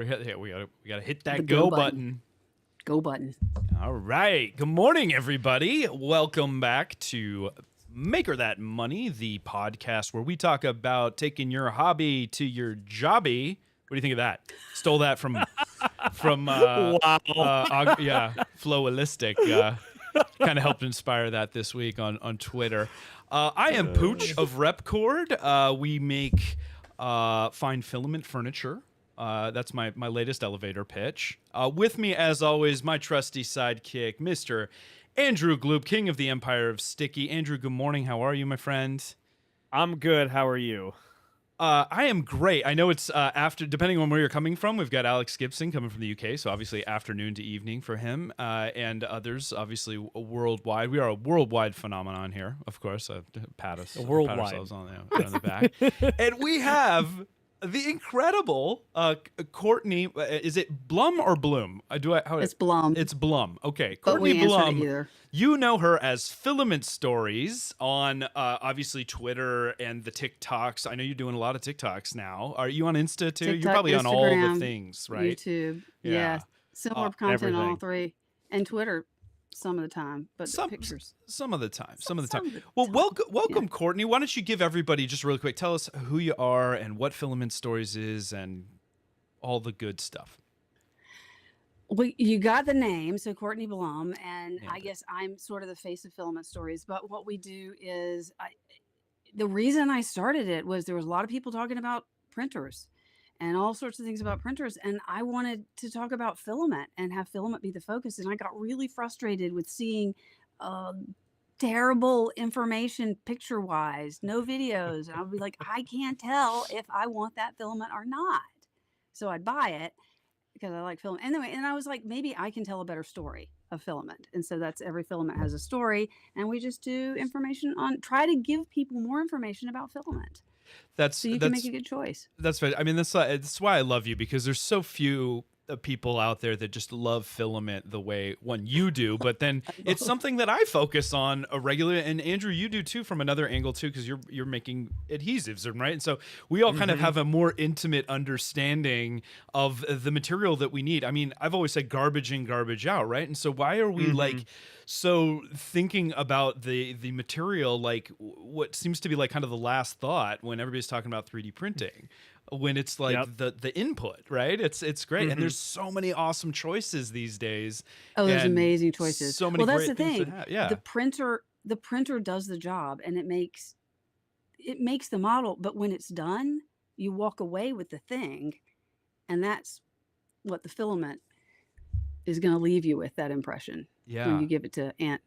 We gotta hit that The go button. Go button. All right. Good morning, everybody. Welcome back to Maker That Money, the podcast where we talk about taking your hobby to your jobby. What do you think of that? Stole that from Wow. Flowalistic. Kind of helped inspire that this week on Twitter. I am Pooch of Repkord. We make fine filament furniture. That's my latest elevator pitch. With me, as always, my trusty sidekick, Mr. Andrew Gloop, king of the Empire of Sticky. Andrew, good morning. How are you, my friend? I'm good. How are you? I am great. I know it's after, depending on where you're coming from. We've got Alex Gibson coming from the UK, so obviously afternoon to evening for him, and others, obviously worldwide. We are a worldwide phenomenon here, of course. Pat ourselves on the back. And we have the incredible Courtney. Is it Blum or Bloom? It's Blum. It's Blum. Okay, But Courtney we answered Blum. it either. You know her as Filament Stories on obviously Twitter and the TikToks. I know you're doing a lot of TikToks now. Are you on Insta too? TikTok, You're probably on all Instagram, the things, right? YouTube. Yeah. Yeah. Similar content on all everything. three. And Twitter some of the time, but the pictures. Some of the time. time. Well, welcome, Courtney. Why don't you give everybody just really quick, tell us who you are and what Filament Stories is and all the good stuff. Well, you got the name, so Courtney Blum, and Nailed I it. guess I'm sort of the face of Filament Stories. But what we do is, the reason I started it was there was a lot of people talking about printers and all sorts of things about printers, and I wanted to talk about filament and have filament be the focus. And I got really frustrated with seeing terrible information picture-wise, no videos, and I'll be like, I can't tell if I want that filament or not. So I'd buy it because I like film anyway. And I was like, maybe I can tell a better story of filament. And so that's every filament has a story. And we just do information try to give people more information about filament. So you can make a good choice. That's fair. I mean, that's why I love you, because there's so few people out there that just love filament the way you do, but then it's something that I focus on regularly, and Andrew, you do too, from another angle too, because you're making adhesives, right? And so we all kind of have a more intimate understanding of the material that we need. I mean, I've always said garbage in, garbage out, right? And so why are we like so thinking about the material like what seems to be like kind of the last thought when everybody's talking about 3D printing? When it's like the input, right? It's great, and there's so many awesome choices these days. Oh, there's and amazing choices. So many. Well, that's great the things thing. to have. Yeah, The printer does the job, and it makes the model. But when it's done, you walk away with the thing, and that's what the filament is going to leave you with, that impression. Yeah. When you give it to Aunt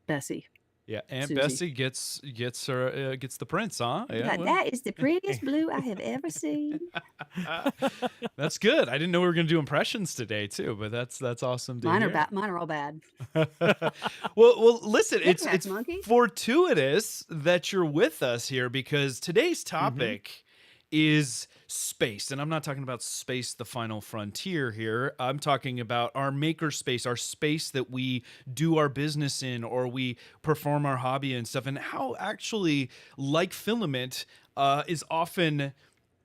Bessie. Yeah, Aunt Susie. Bessie gets the prints, huh? Yeah, That is the prettiest blue I have ever seen. That's good. I didn't know we were going to do impressions today too, but that's awesome to Mine hear. are bad. Mine are all bad. well, listen, it's Monkey. fortuitous that you're with us here, because today's topic is space. And I'm not talking about space, the final frontier here. I'm talking about our maker space, our space that we do our business in, or we perform our hobby and stuff, and how actually, like filament, is often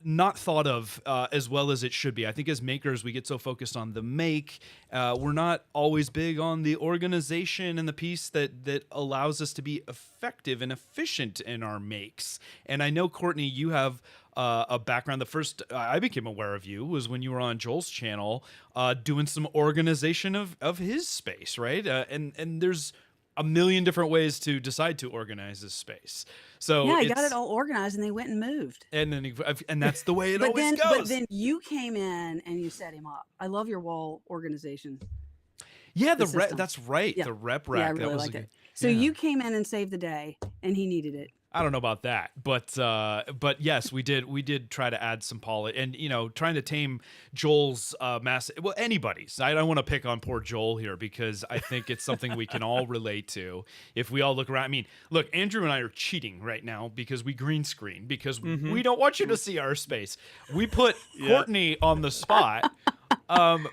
not thought of as well as it should be. I think as makers, we get so focused on the make. We're not always big on the organization and the piece that allows us to be effective and efficient in our makes. And I know, Courtney, you have a background. The first I became aware of you was when you were on Joel's channel doing some organization of his space, right? And there's a million different ways to decide to organize this space. So Yeah, I got it all organized, and they went and moved. And then that's the way it always goes. But then you came in and you set him up. I love your wall organization. Yeah, system. That's right. Yeah. The rep rack. Yeah, I really that was liked a it. good, So yeah. you came in and saved the day, and he needed it. I don't know about that, but yes, we did try to add some polish, and trying to tame Joel's anybody's. I don't want to pick on poor Joel here, because I think it's something we can all relate to if we all look around. I mean, look, Andrew and I are cheating right now because we green screen, because we don't want you to see our space. We put Courtney on the spot.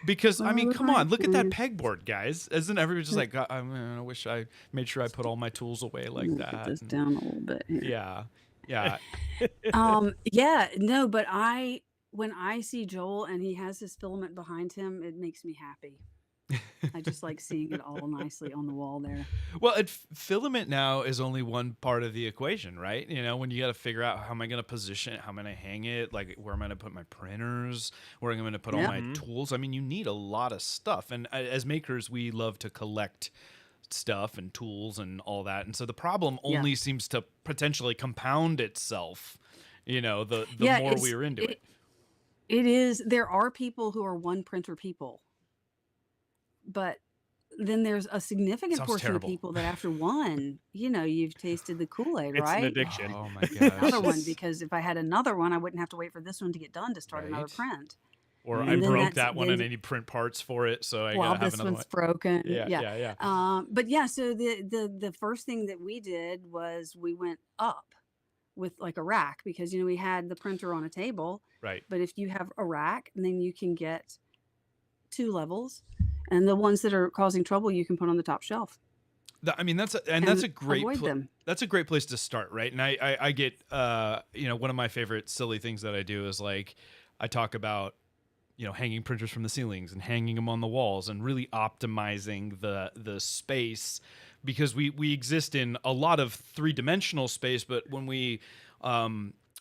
Because I mean, come on, look at that pegboard, guys. Isn't everybody just like, I wish I made sure I put all my tools away like that. Put this down a little bit here. Yeah. Yeah, no, but when I see Joel and he has his filament behind him, it makes me happy. I just like seeing it all nicely on the wall there. Well, filament now is only one part of the equation, right? You know, when you got to figure out how am I going to position it, how am I going to hang it, like where am I going to put my printers, where am I going to put all my tools. I mean, you need a lot of stuff. And as makers, we love to collect stuff and tools and all that. And so the problem only seems to potentially compound itself, you know, the more we're into it. It is. There are people who are one printer people. But then there's a significant portion of people that after one, you know, you've tasted the Kool-Aid, It's right? an addiction. Oh my gosh. Another one, because if I had another one, I wouldn't have to wait for this one to get done to start another print. Or And I then broke that one and I need print parts for it, so I gotta have this another one's one. broken. Yeah. But yeah, so the first thing that we did was we went up with like a rack, because you know we had the printer on a table. Right. But if you have a rack, then you can get 2 levels. And the ones that are causing trouble, you can put on the top shelf. I mean, that's a great that's a great place to start, right? And I get you know, one of my favorite silly things that I do is like I talk about, you know, hanging printers from the ceilings and hanging them on the walls and really optimizing the space, because we exist in a lot of 3-dimensional space, but when we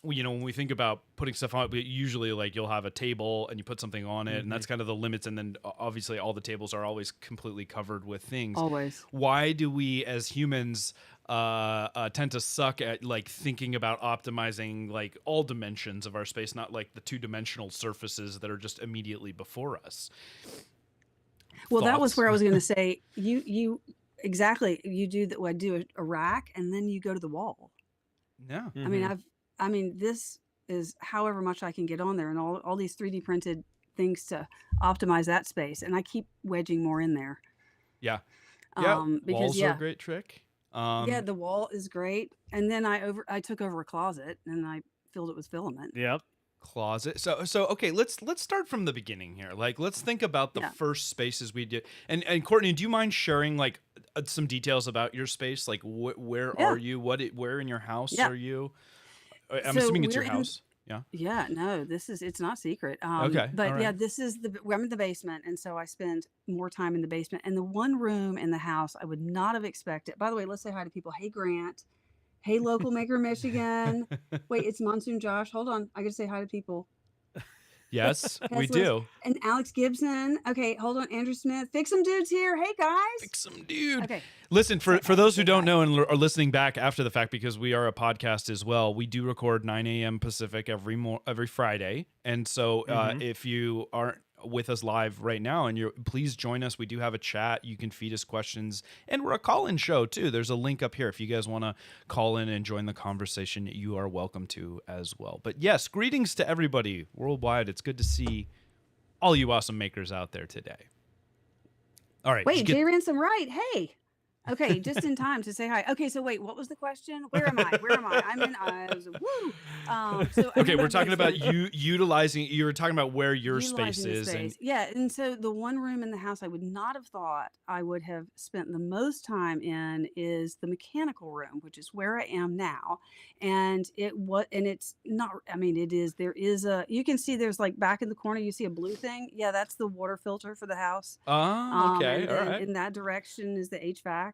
you know, when we think about putting stuff on, usually like you'll have a table and you put something on it, and that's kind of the limits. And then obviously all the tables are always completely covered with things. Always. Why do we as humans tend to suck at like thinking about optimizing like all dimensions of our space, not like the 2-dimensional surfaces that are just immediately before us? Well, that was where I was going to say, you exactly. You do that. I do a rack, and then you go to the wall. Yeah. I mean, this is however much I can get on there, and all these 3D printed things to optimize that space. And I keep wedging more in there. Yeah. Because walls are a great trick. Yeah, the wall is great. And then I took over a closet and I filled it with filament. Yep. Closet. So okay, let's start from the beginning here. Like, let's think about the first spaces we did. And Courtney, do you mind sharing like some details about your space? Like, where are you? Where in your house are you? I'm assuming it's your house. Yeah, no, it's not secret. Okay. But right. yeah, I'm in the basement. And so I spend more time in the basement. And the one room in the house I would not have expected. By the way, let's say hi to people. Hey, Grant. Hey, local maker, Michigan. Wait, it's Monsoon Josh. Hold on. I got to say hi to people. Yes, we do. And Alex Gibson. Okay, hold on. Andrew Smith. Fix 'em dudes here. Hey, guys. Fix 'em dude. Okay. Listen, for those who don't know and are listening back after the fact, because we are a podcast as well, we do record 9 a.m. Pacific every Friday. And so if you aren't with us live right now, and please join us. We do have a chat. You can feed us questions, and we're a call-in show too. There's a link up here if you guys want to call in and join the conversation. You are welcome to as well. But yes, greetings to everybody worldwide. It's good to see all you awesome makers out there today. All right. Wait, Jay Ransom, right? Hey. Okay, just in time to say hi. Okay, so wait, what was the question? Where am I? I'm in Eyes. Woo! Okay, we're talking about utilizing. You were talking about where your space is. And so the one room in the house I would not have thought I would have spent the most time in is the mechanical room, which is where I am now. And it's not. I mean, it is. There is you can see there's like back in the corner. You see a blue thing. Yeah, that's the water filter for the house. Oh, okay, all right. In that direction is the HVAC.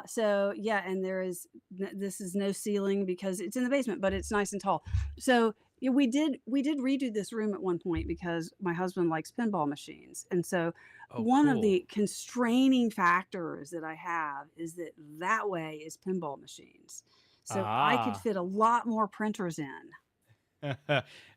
So yeah, and this is no ceiling because it's in the basement, but it's nice and tall. So yeah, we did redo this room at one point because my husband likes pinball machines. And so one of the constraining factors that I have is that way is pinball machines. So I could fit a lot more printers in.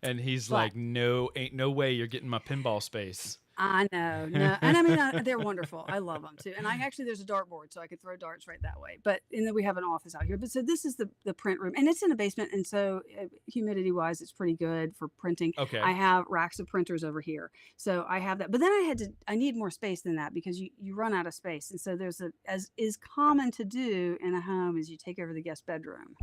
And he's like, no, ain't no way you're getting my pinball space. I know, no, and I mean they're wonderful. I love them too. And there's a dartboard, so I could throw darts right that way. And then we have an office out here. But so this is the print room, and it's in a basement, and so humidity wise, it's pretty good for printing. Okay. I have racks of printers over here, so I have that. But then I need more space than that because you run out of space, and so as is common to do in a home is you take over the guest bedroom.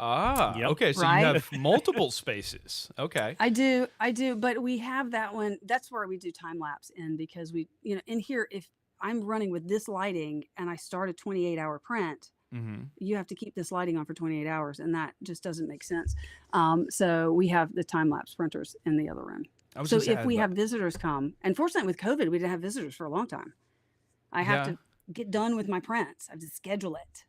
Okay. So you have multiple spaces. Okay. I do. But we have that one. That's where we do time lapse in because in here, if I'm running with this lighting and I start a 28-hour print, Mm-hmm. You have to keep this lighting on for 28 hours, and that just doesn't make sense. So we have the time lapse printers in the other room. I was So gonna say, if we have visitors come, and fortunately with COVID, we didn't have visitors for a long time. I have yeah. to get done with my prints. I have to schedule it.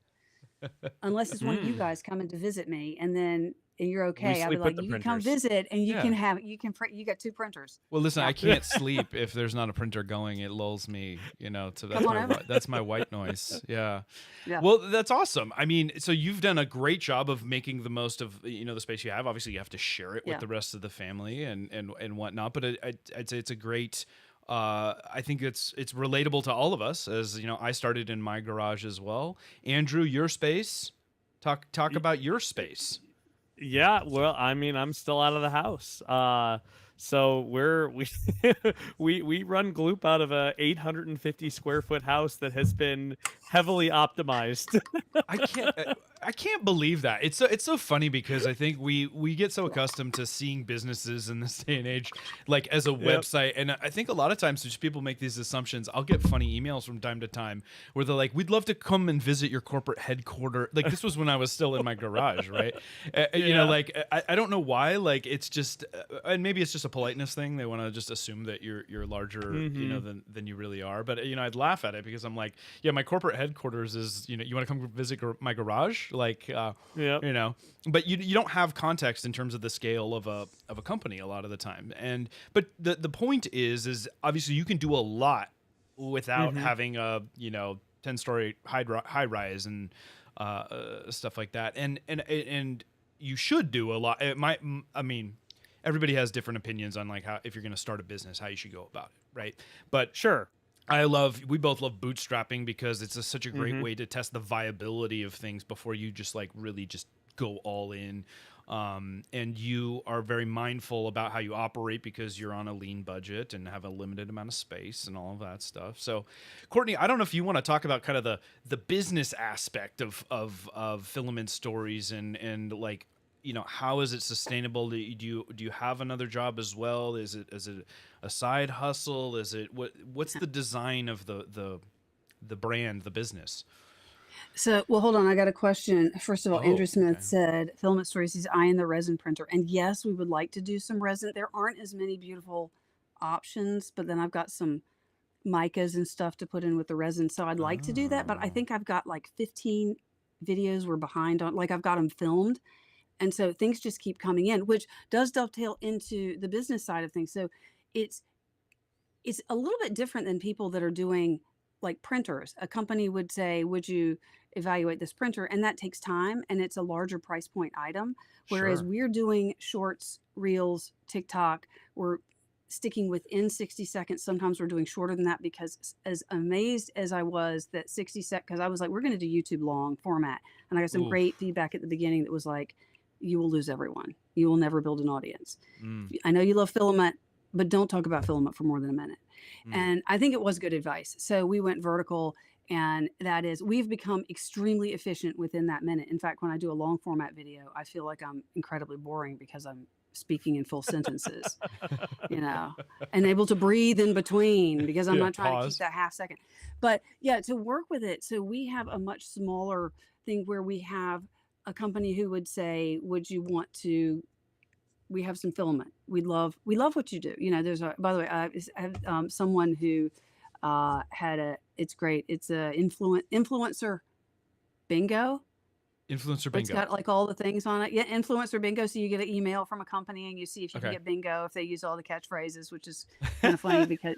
Unless it's one of you guys coming to visit me, and then you're We okay. I'll be sleep with like, the you can come printers. visit, and you can Yeah. print. You got 2 printers. Well, listen, Yeah. I can't sleep if there's not a printer going. It lulls me, to Come on over. that's my white noise. Yeah. Yeah. Well, that's awesome. I mean, so you've done a great job of making the most of the space you have. Obviously, you have to share it with Yeah. the rest of the family and whatnot. But I'd say it's a great. I think it's relatable to all of us, as I started in my garage as well. Andrew, your space. Talk Y- about your space. Yeah, well, I mean, I'm still out of the house. So we we run Gloop out of a 850 square foot house that has been heavily optimized. I can't believe that. It's so funny because I think we get so accustomed to seeing businesses in this day and age like as a Yep. website, and I think a lot of times just people make these assumptions. I'll get funny emails from time to time where they're like, "We'd love to come and visit your corporate headquarters." Like this was when I was still in my garage, right? Yeah. Like I don't know why. Like it's just, and maybe it's just a politeness thing. They want to just assume that you're larger, Mhm. than you really are. But I'd laugh at it because I'm like, yeah, my corporate headquarters is, you want to come visit my garage, like, Yep. but you don't have context in terms of the scale of a company a lot of the time. But the point is obviously you can do a lot without Mhm. having a 10-story high rise and stuff like that, and you should do a lot. I mean, everybody has different opinions on like how, if you're going to start a business, how you should go about it, right? But Sure. we both love bootstrapping because it's such a great Mhm. way to test the viability of things before you just like really just go all in. And you are very mindful about how you operate because you're on a lean budget and have a limited amount of space and all of that stuff. So, Courtney, I don't know if you want to talk about kind of the business aspect of filament stories and like, how is it sustainable? Do you have another job as well? Is it a side hustle? Is it what's the design of the brand, the business? So, well, hold on. I got a question. First of all, Oh, Andrew Smith okay. said, Filament Stories, he's eyeing the resin printer. And yes, we would like to do some resin. There aren't as many beautiful options, but then I've got some micas and stuff to put in with the resin. So I'd like to do that, but I Oh, think I've got like 15 videos we're behind on, like I've got them filmed. And so things just keep coming in, which does dovetail into the business side of things. So it's it's a little bit different than people that are doing like printers. A company would say, "Would you evaluate this printer?" And that takes time and it's a larger price point item. Whereas sure. we're doing shorts, reels, TikTok, we're sticking within 60 seconds. Sometimes we're doing shorter than that because as amazed as I was that 60 sec, because I was like, we're going to do YouTube long format. And I got some Oof. great feedback at the beginning that was like, you will lose everyone. You will never build an audience. Mm, I know you love filament, but don't talk about filament for more than a minute. mm. And I think it was good advice. So we went vertical, and that is, we've become extremely efficient within that minute. In fact, when I do a long format video, I feel like I'm incredibly boring because I'm speaking in full sentences, you know, and able to breathe in between because I'm Yeah. not trying to keep Pause. that half second. But yeah, to work with it. So we have a much smaller thing where we have a company who would say, would you want to, we have some filament. We love what you do. You know, there's a, by the way, I have someone who had a, it's great. It's a influencer bingo. Influencer It's bingo. got like all the things on it. Yeah, influencer bingo. So you get an email from a company and you see if you can Okay. get bingo if they use all the catchphrases, which is kind of funny because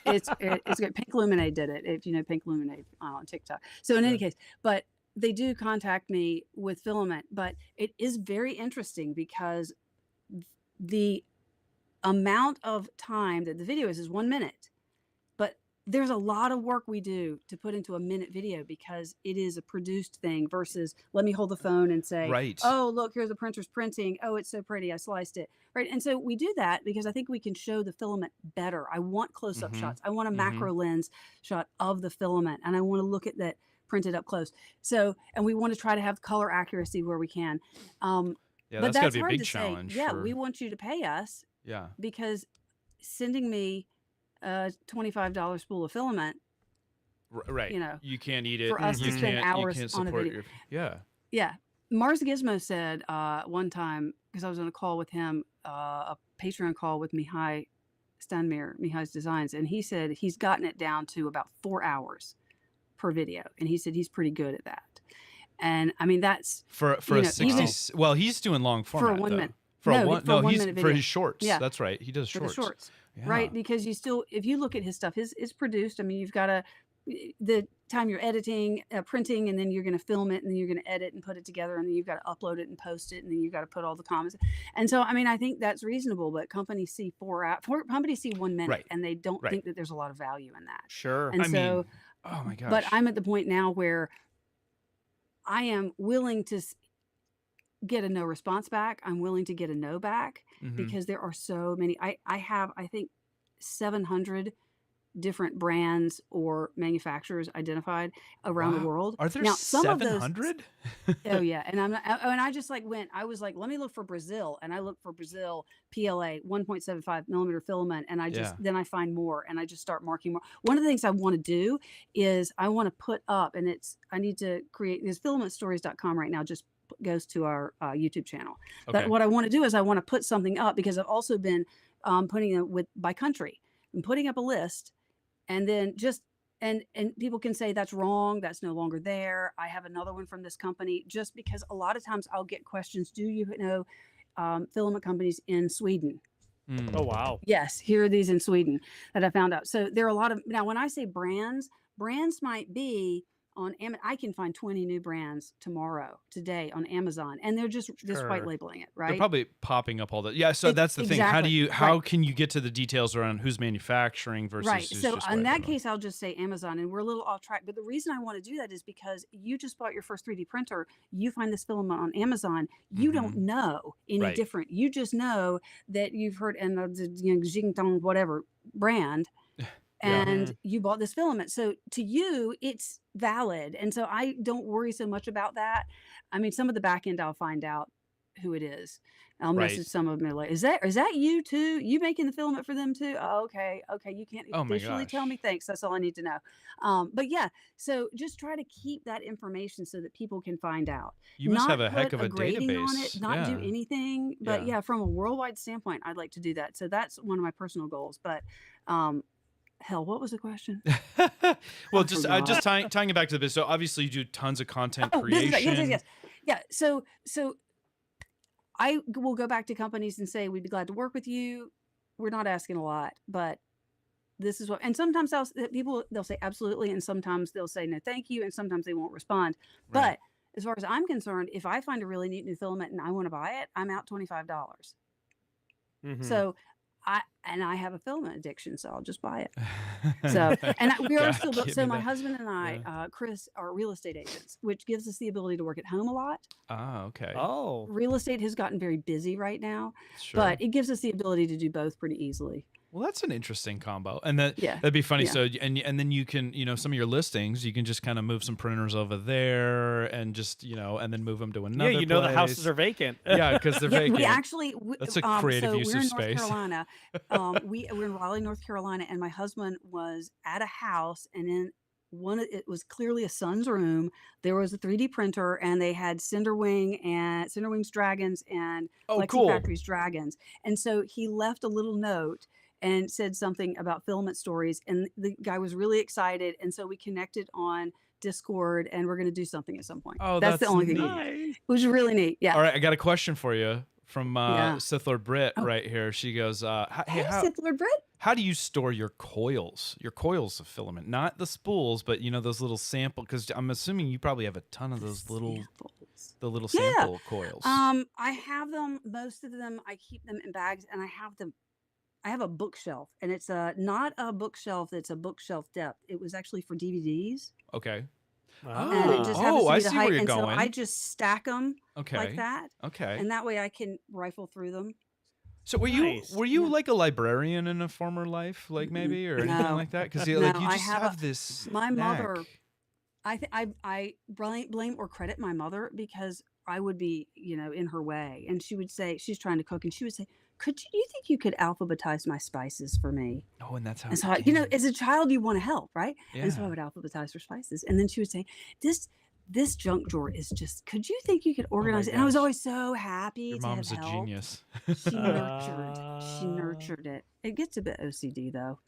it's good. Pink Lemonade did it. If you know Pink Lemonade on TikTok. So in Yeah. any case, but they do contact me with filament, but it is very interesting because the amount of time that the video is 1 minute, but there's a lot of work we do to put into a minute video because it is a produced thing versus let me hold the phone and say, Right. oh, look, here's the printer's printing. Oh, it's so pretty. I sliced it. Right. And so we do that because I think we can show the filament better. I want close up Mm-hmm. shots. I want a Mm-hmm. macro lens shot of the filament and I want to look at that printed up close. So, and we want to try to have color accuracy where we can. Yeah, But that's got to that's be a hard big to say. challenge Yeah, for. we want you to pay us Yeah. because sending me a $25 spool of filament Right. You know, You can't eat it. for us You to spend can't. You hours can't on a support video. your. Yeah. Yeah. Mars Gizmo said one time, because I was on a call with him, a Patreon call with Mihai Stanmir, Mihai's Designs, and he said he's gotten it down to about 4 hours per video, and he said he's pretty good at that. And I mean, that's For you a know, 60. even Well, he's doing long for a format 1 though. minute. For a No, one. for a No, 1 he's minute for video. his shorts. Yeah, That's right. He does for the shorts. shorts, Yeah. right? Because you still, if you look at his stuff, it's produced. I mean, you've got to, the time you're editing, printing, and then you're going to film it, and then you're going to edit and put it together, and then you've got to upload it and post it, and then you've got to put all the comments. And so, I mean, I think that's reasonable, but companies see companies see 1 minute, Right. and they don't Right. think that there's a lot of value in that. Sure. And I mean, so, oh my but gosh. I'm at the point now where I am willing to get a no response back. I'm willing to get a no back Mhm. because there are so many. I have, I think, 700 different brands or manufacturers identified around the Wow. world. Are there Now, some of those, 700? oh yeah, and and I just like I was like, let me look for Brazil, and I looked for Brazil PLA 1.75 millimeter filament, and I just Yeah. then I find more, and I just start marking more. One of the things I want to do is I want to put up, and I need to create this filamentstories.com right now. Just goes to our YouTube channel. But Okay. what I want to do is I want to put something up because I've also been putting it by country and putting up a list, and then just and people can say that's wrong, that's no longer there. I have another one from this company, just because a lot of times I'll get questions. Do you know filament companies in Sweden? Oh wow. Yes, here are these in Sweden that I found out. So there are a lot of, now when I say brands might be on Amazon. I can find 20 new brands today on Amazon, and they're just white Sure. labeling it, They're right? probably popping up all that. Yeah. So that's the thing. How do Exactly. you? How Right. can you get to the details around who's manufacturing versus Right. who's So just in white that labeling? case, I'll just say Amazon, and we're a little off track. But the reason I want to do that is because you just bought your first 3D printer. You find this filament on Amazon. You don't Mhm. know any Right. different. You just know that you've heard and Jingtong whatever brand, Yeah. and you bought this filament. So to you, it's valid. And so I don't worry so much about that. I mean, some of the back end, I'll find out who it is. I'll Right. message some of them like, is that you too? You making the filament for them too? Oh, okay. You can't Oh my officially tell gosh. me. Thanks. That's all I need to know. But yeah, so just try to keep that information so that people can find out. You must have Not a heck put of a a grading on database. it, not do Yeah. anything. But Yeah. yeah, from a worldwide standpoint, I'd like to do that. So that's one of my personal goals. But hell, what was the question? Well, I just forgot. tying it back to the business. So obviously you do tons of content Oh, business. creation. Yes. Yeah. So I will go back to companies and say, we'd be glad to work with you. We're not asking a lot, but this is what, and sometimes they'll say absolutely. And sometimes they'll say, no, thank you. And sometimes they won't respond. Right. But as far as I'm concerned, if I find a really neat new filament and I want to buy it, I'm out $25. Mhm. So I have a filament addiction, so I'll just buy it. So, and we are God, still, give so me my that. husband and I, Yeah. Chris, are real estate agents, which gives us the ability to work at home a lot. Ah, okay. Oh. Real estate has gotten very busy right now, Sure. but it gives us the ability to do both pretty easily. Well, that's an interesting combo, and Yeah. that'd be funny. Yeah. So, and then you can, some of your listings, you can just kind of move some printers over there, and just and then move them to another. Yeah, the houses are vacant. Yeah, because they're Yeah, vacant. we actually, That's a creative so use we're of in space. North Carolina. We're in Raleigh, North Carolina, and my husband was at a house, and in it was clearly a son's room. There was a 3D printer, and they had Cinderwings dragons and Oh, Flexi cool. Factories dragons. And so he left a little note and said something about filament stories, and the guy was really excited. And so we connected on Discord, and we're going to do something at some point. Oh, That's the that's only thing. neat. Nice. It was really neat. Yeah. All right, I got a question for you from Yeah. Sith Lord Britt Oh. right here. She goes, Hey, Sith Lord Brett. how do you store your coils of filament? Not the spools, but those little sample, because I'm assuming you probably have a ton of those little Samples. the Yeah. sample coils. I have them, most of them, I keep them in bags, and I have a bookshelf, and it's not a bookshelf that's a bookshelf depth. It was actually for DVDs, Okay. and it Ah. just happens to I be the see where height, you're and so going. I just stack them Okay. like that, Okay. and that way I can rifle through them. So were Nice. you Yeah. like a librarian in a former life, like maybe, or anything No. like that? Because No, you I just have have this. my mother. knack. I blame or credit my mother because I would be, in her way, and she would say she's trying to cook, and she would say, you think you could alphabetize my spices for me? Oh, and that's how And it so, began. as a child, you want to help, right? And so I Yeah. would alphabetize her spices. And then she would say, this junk drawer is just, could you think you could Oh my organize it? And I was gosh. always so happy Your to have mom's a helped. genius. She nurtured it. It gets a bit OCD though.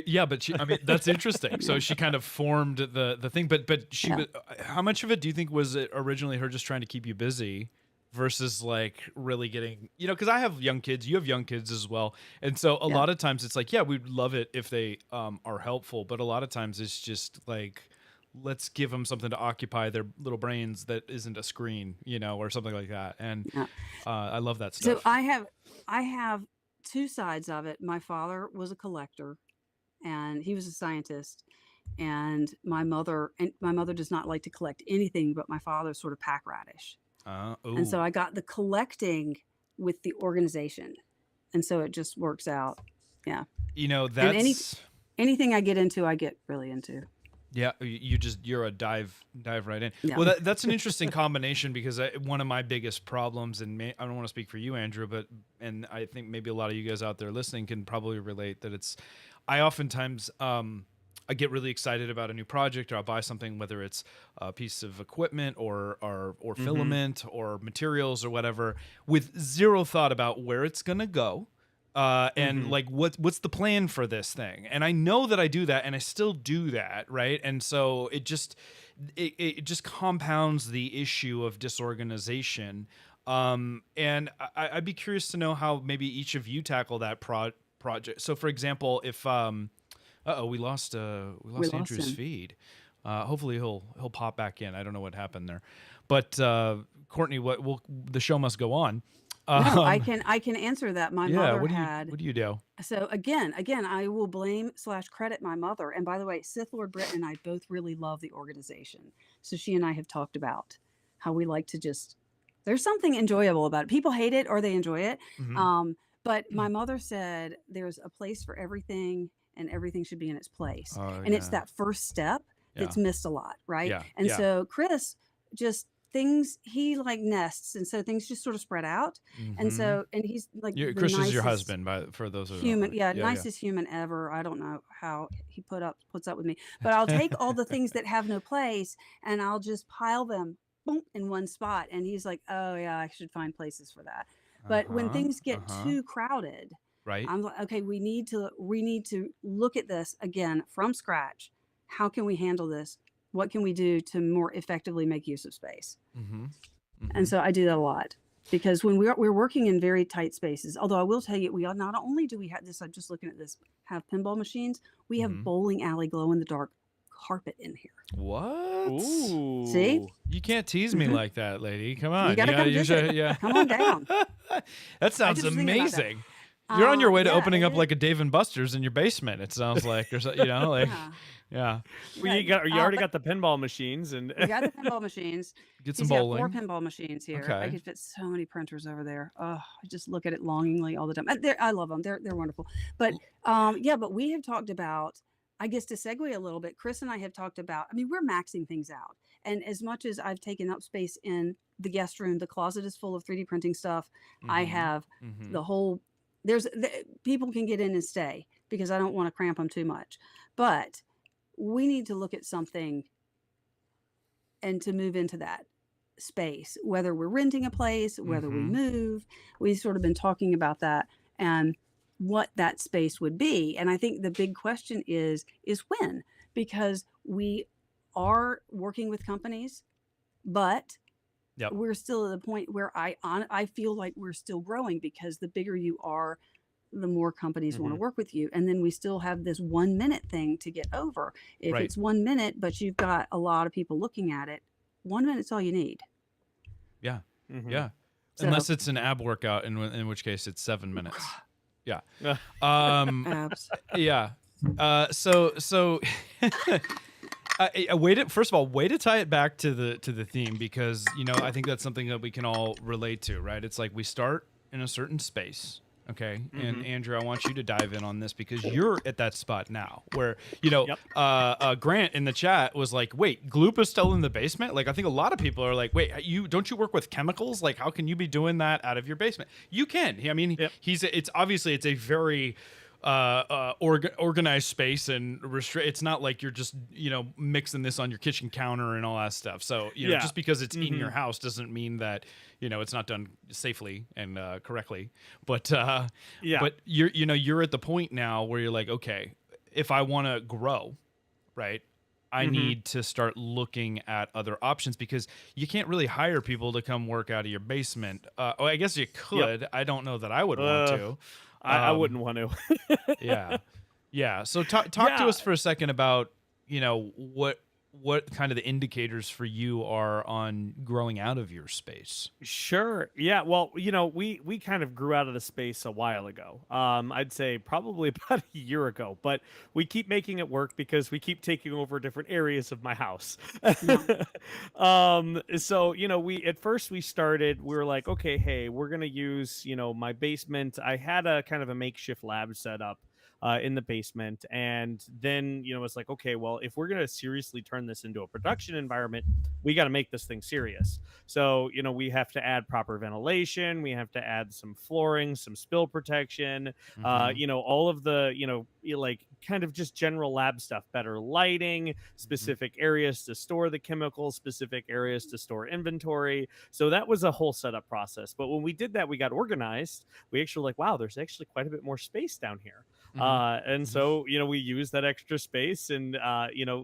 Yeah, but I mean, that's interesting. So she kind of formed the thing, but she Yeah. was. How much of it do you think was it originally her just trying to keep you busy, versus like really getting, because I have young kids, you have young kids as well, and so a Yeah. lot of times it's like, yeah, we'd love it if they are helpful, but a lot of times it's just like, let's give them something to occupy their little brains that isn't a screen, or something like that, and Yeah. I love that So stuff. I have two sides of it. My father was a collector and he was a scientist. And my mother does not like to collect anything, but my father's sort of pack ratish. And so Oh, I got the collecting with the organization. And so it just works out. Yeah. And that's. anything I get into, I get really into. Yeah, you're a dive right in. Yeah. Well, that's an interesting combination because one of my biggest problems, and I don't want to speak for you, Andrew, and I think maybe a lot of you guys out there listening can probably relate that I oftentimes I get really excited about a new project, or I'll buy something, whether it's a piece of equipment or filament or materials or whatever, with zero thought about where it's gonna go. And like what's the plan for this thing? And I know that I do that, and I still do that, right? And so it just compounds the issue of disorganization. And I'd be curious to know how maybe each of you tackle that project. So, for example, if we lost Andrew's him. feed. Hopefully he'll pop back in. I don't know what happened there, but Courtney, the show must go on. No, I can answer that. My mother what had. do you do? So again, I will blame / credit my mother. And by the way, Sith Lord Brit and I both really love the organization. So she and I have talked about how we like to there's something enjoyable about it. People hate it or they enjoy it. Mhm. But my mother said there's a place for everything and everything should be in its place. Oh, And it's yeah. that first step that's missed a lot, right? Yeah, And yeah. so Chris just he like nests, and so things just sort of spread out. And so he's like the Chris is your nicest husband, for those who don't human, know. nicest human ever. I don't know how he puts up with me, but I'll take all the things that have no place and I'll just pile them boom, in one spot. And he's like, oh yeah, I should find places for that. But when things get too crowded, right, I'm like, okay, we need to look at this again from scratch. How can we handle this? What can we do to more effectively make use of space? And so I do that a lot, because when we're working in very tight spaces, although I will tell you, not only do we have this, I'm just looking at this, have pinball machines, we have bowling alley glow in the dark carpet in here. What? Ooh. See? You can't tease me like that, lady. Come on. You gotta come visit. Yeah. Come on down. That sounds just was thinking about that. amazing. You're on your way to yeah, opening it up is. like a Dave and Buster's in your basement. It sounds like, or like, Yeah. yeah. Well, you already but- got the pinball machines, and We got the pinball machines. Get some He's got bowling. 4 pinball machines here. I Okay. could fit so many printers over there. Oh, I just look at it longingly all the time. I love them. They're wonderful. But but we have talked about, I guess to segue a little bit, Chris and I have talked about, I mean, we're maxing things out. And as much as I've taken up space in the guest room, the closet is full of 3D printing stuff. I have the whole, people can get in and stay because I don't want to cramp them too much. But we need to look at something and to move into that space, whether we're renting a place, whether we move. We've sort of been talking about that and what that space would be. And I think the big question is when, because we are working with companies, but Yep. we're still at the point where I feel like we're still growing, because the bigger you are, the more companies want to work with you. And then we still have this 1 minute thing to get over. If Right. it's 1 minute, but you've got a lot of people looking at it, 1 minute's all you need. Yeah. Yeah. So- Unless it's an ab workout, in which case it's 7 minutes. Yeah. Abs. Yeah. So first of all, way to tie it back to the theme, because I think that's something that we can all relate to, right? It's like we start in a certain space, Okay. And Mm-hmm. Andrew, I want you to dive in on this because you're at that spot now where, Yep. Grant in the chat was like, wait, Gloop is still in the basement? Like, I think a lot of people are like, wait, don't you work with chemicals? Like, how can you be doing that out of your basement? You can. I mean, Yep. it's obviously it's a very organized space and it's not like you're just mixing this on your kitchen counter and all that stuff. So Yeah. just because it's in Mm-hmm. your house doesn't mean that it's not done safely and correctly. But Yeah. but you're at the point now where you're like, okay, if I want to grow, right, I Mm-hmm. need to start looking at other options because you can't really hire people to come work out of your basement. I guess you could. Yep. I don't know that I would want to. I wouldn't want to. Yeah. So talk to Yeah. us for a second about what kind of the indicators for you are on growing out of your space. Sure. Yeah. Well, we kind of grew out of the space a while ago. I'd say probably about a year ago, but we keep making it work because we keep taking over different areas of my house. Yeah. So, we at first we were like, okay, hey, we're gonna use, my basement. I had a kind of a makeshift lab set up in the basement. And then, it's like, okay, well, if we're going to seriously turn this into a production environment, we got to make this thing serious. So, we have to add proper ventilation. We have to add some flooring, some spill protection, all of the, like kind of just general lab stuff, better lighting, specific areas to store the chemicals, specific areas to store inventory. So that was a whole setup process. But when we did that, we got organized. We actually like, wow, there's actually quite a bit more space down here. And so, we used that extra space and,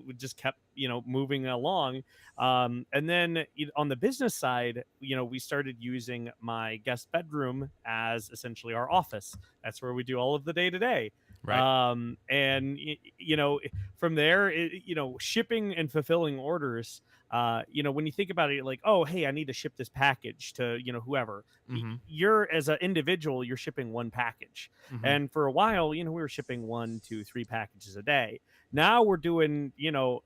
we just kept, moving along. And then on the business side, we started using my guest bedroom as essentially our office. That's where we do all of the day to day. Right. And, from there, shipping and fulfilling orders, when you think about it, like, oh, hey, I need to ship this package to, whoever. You're as an individual, you're shipping one package. And for a while, we were shipping 1, 2, 3 packages a day. Now we're doing,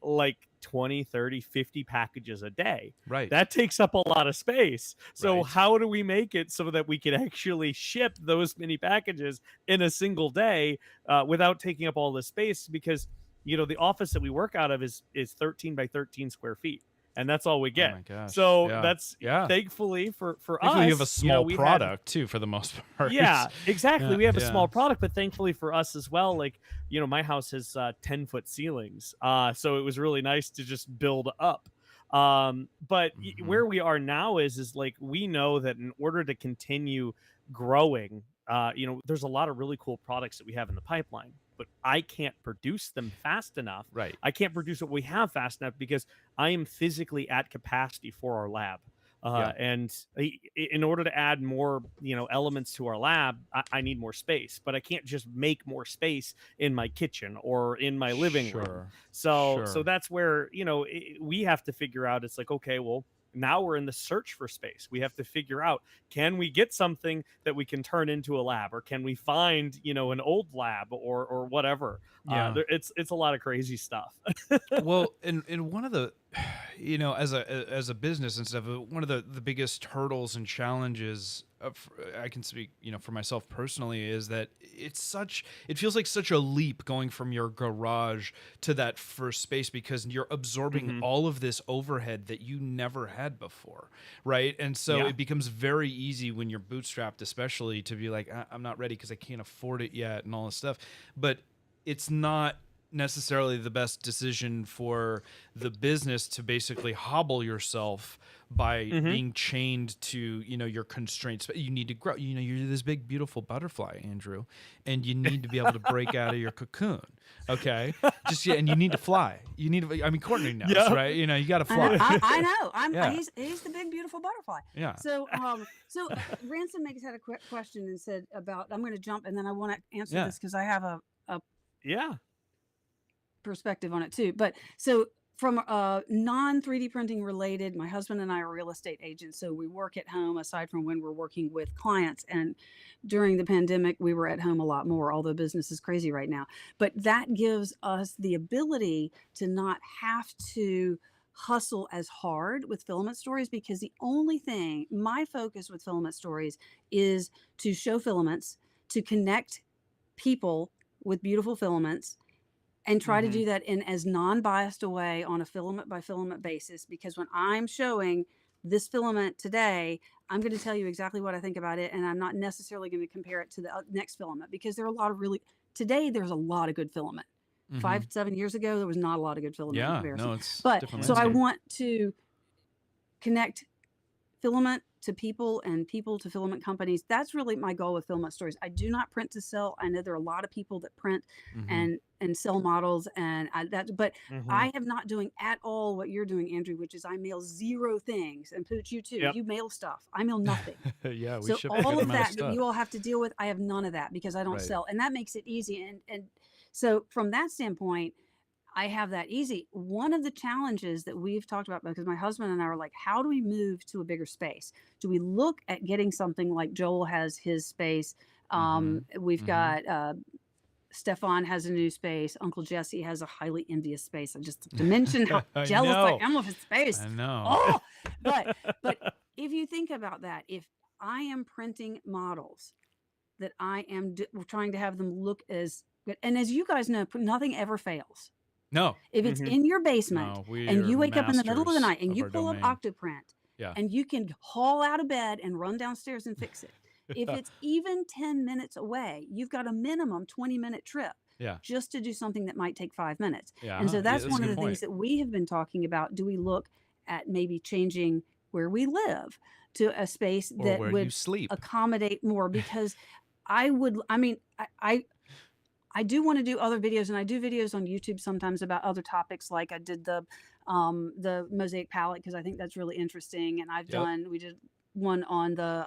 like 20, 30, 50 packages a day. Right. That takes up a lot of space. So Right. how do we make it so that we can actually ship those many packages in a single day without taking up all the space? Because, the office that we work out of is 13 by 13 square feet. And that's all we get. Oh my gosh. So Yeah. that's Yeah. thankfully for Thankfully, us. you have a small we had- product too, for the most part. Yeah, exactly. Yeah, We have a yeah. small product, but thankfully for us as well, like, my house has 10-foot ceilings. So it was really nice to just build up. But where we are now is like, we know that in order to continue growing, there's a lot of really cool products that we have in the pipeline, but I can't produce them fast enough. Right. I can't produce what we have fast enough because I am physically at capacity for our lab. And in order to add more, elements to our lab, I need more space, but I can't just make more space in my kitchen or in my living room. So Sure. that's where, we have to figure out, it's like, okay, well, now we're in the search for space. We have to figure out, can we get something that we can turn into a lab, or can we find, an old lab or whatever? Yeah. It's a lot of crazy stuff. Well, and one of the, as a business and stuff, one of the biggest hurdles and challenges I can speak, for myself personally, is that it feels like such a leap going from your garage to that first space because you're absorbing all of this overhead that you never had before, right? And so it becomes very easy when you're bootstrapped, especially, to be like, I'm not ready because I can't afford it yet and all this stuff. But it's not necessarily the best decision for the business to basically hobble yourself by being chained to your constraints. But you need to grow. You're this big beautiful butterfly, Andrew, and you need to be able to break out of your cocoon. Okay, and you need to fly. You need to. I mean, Courtney knows, right? You got to fly. I know. Yeah. He's the big beautiful butterfly. Yeah. So Ransom Makes had a quick question and said about, I'm going to jump and then I want to answer this because I have a perspective on it too. But so from non 3D printing related, my husband and I are real estate agents, so we work at home aside from when we're working with clients. And during the pandemic, we were at home a lot more, although business is crazy right now. But that gives us the ability to not have to hustle as hard with filament stories, because the only thing, my focus with filament stories is to show filaments, to connect people with beautiful filaments and try to do that in as non-biased a way on a filament by filament basis, because when I'm showing this filament today, I'm going to tell you exactly what I think about it, and I'm not necessarily going to compare it to the next filament, because there are a lot of today there's a lot of good filament. 5-7 years ago, there was not a lot of good filament in Yeah, comparison. no, it's But different so I landscape. want to connect filament to people and people to filament companies. That's really my goal with Filament Stories. I do not print to sell. I know there are a lot of people that print and sell models, and but I am not doing at all what you're doing, Andrew, which is I mail 0 things. And Pooch, you too. Yep. You mail stuff. I mail nothing. Yeah, we So ship a good all of amount that of that stuff. you all have to deal with, I have none of that because I don't sell, and that makes it easy. And so from that standpoint, I have that easy. One of the challenges that we've talked about, because my husband and I were like, how do we move to a bigger space? Do we look at getting something like Joel has his space? We've got Stefan has a new space. Uncle Jesse has a highly envious space. I just to mention how jealous I am of his space. I know. Oh, but if you think about that, if I am printing models that I am trying to have them look as good, and as you guys know, nothing ever fails. No. If it's in your basement and you wake up in the middle of the night and you pull up Octoprint and you can haul out of bed and run downstairs and fix it. If it's even 10 minutes away, you've got a minimum 20-minute trip just to do something that might take 5 minutes. And so that's one of the things that we have been talking about. Do we look at maybe changing where we live to a space that would accommodate more? Because I do want to do other videos, and I do videos on YouTube sometimes about other topics. Like I did the mosaic palette, because I think that's really interesting. And we did one on the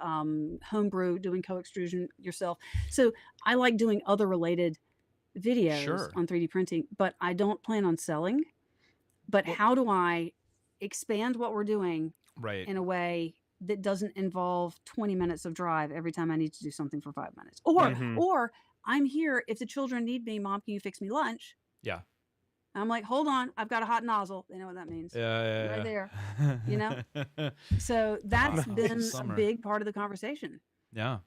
homebrew, doing co-extrusion yourself. So I like doing other related videos on 3D printing, but I don't plan on selling. But how do I expand what we're doing in a way that doesn't involve 20 minutes of drive every time I need to do something for 5 minutes? Or I'm here if the children need me. Mom, can you fix me lunch? Yeah. I'm like, hold on, I've got a hot nozzle. You know what that means? Right there. You know? So that's been a big part of the conversation. Yeah.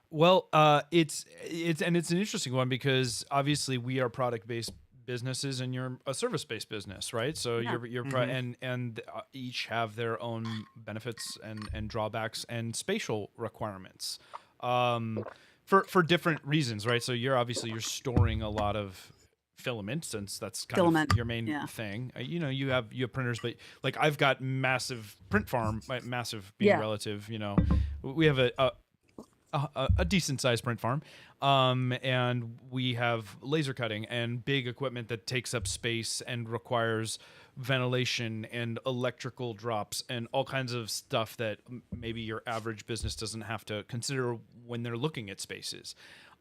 Well, it's an interesting one, because obviously we are product-based businesses and you're a service-based business, right? So you're and each have their own benefits and drawbacks and spatial requirements. For different reasons, right? So you're storing a lot of filament, since that's kind of your main thing. You know, you have printers, but like I've got massive print farm, massive being relative. You know, we have a decent sized print farm, and we have laser cutting and big equipment that takes up space and requires ventilation and electrical drops and all kinds of stuff that maybe your average business doesn't have to consider when they're looking at spaces.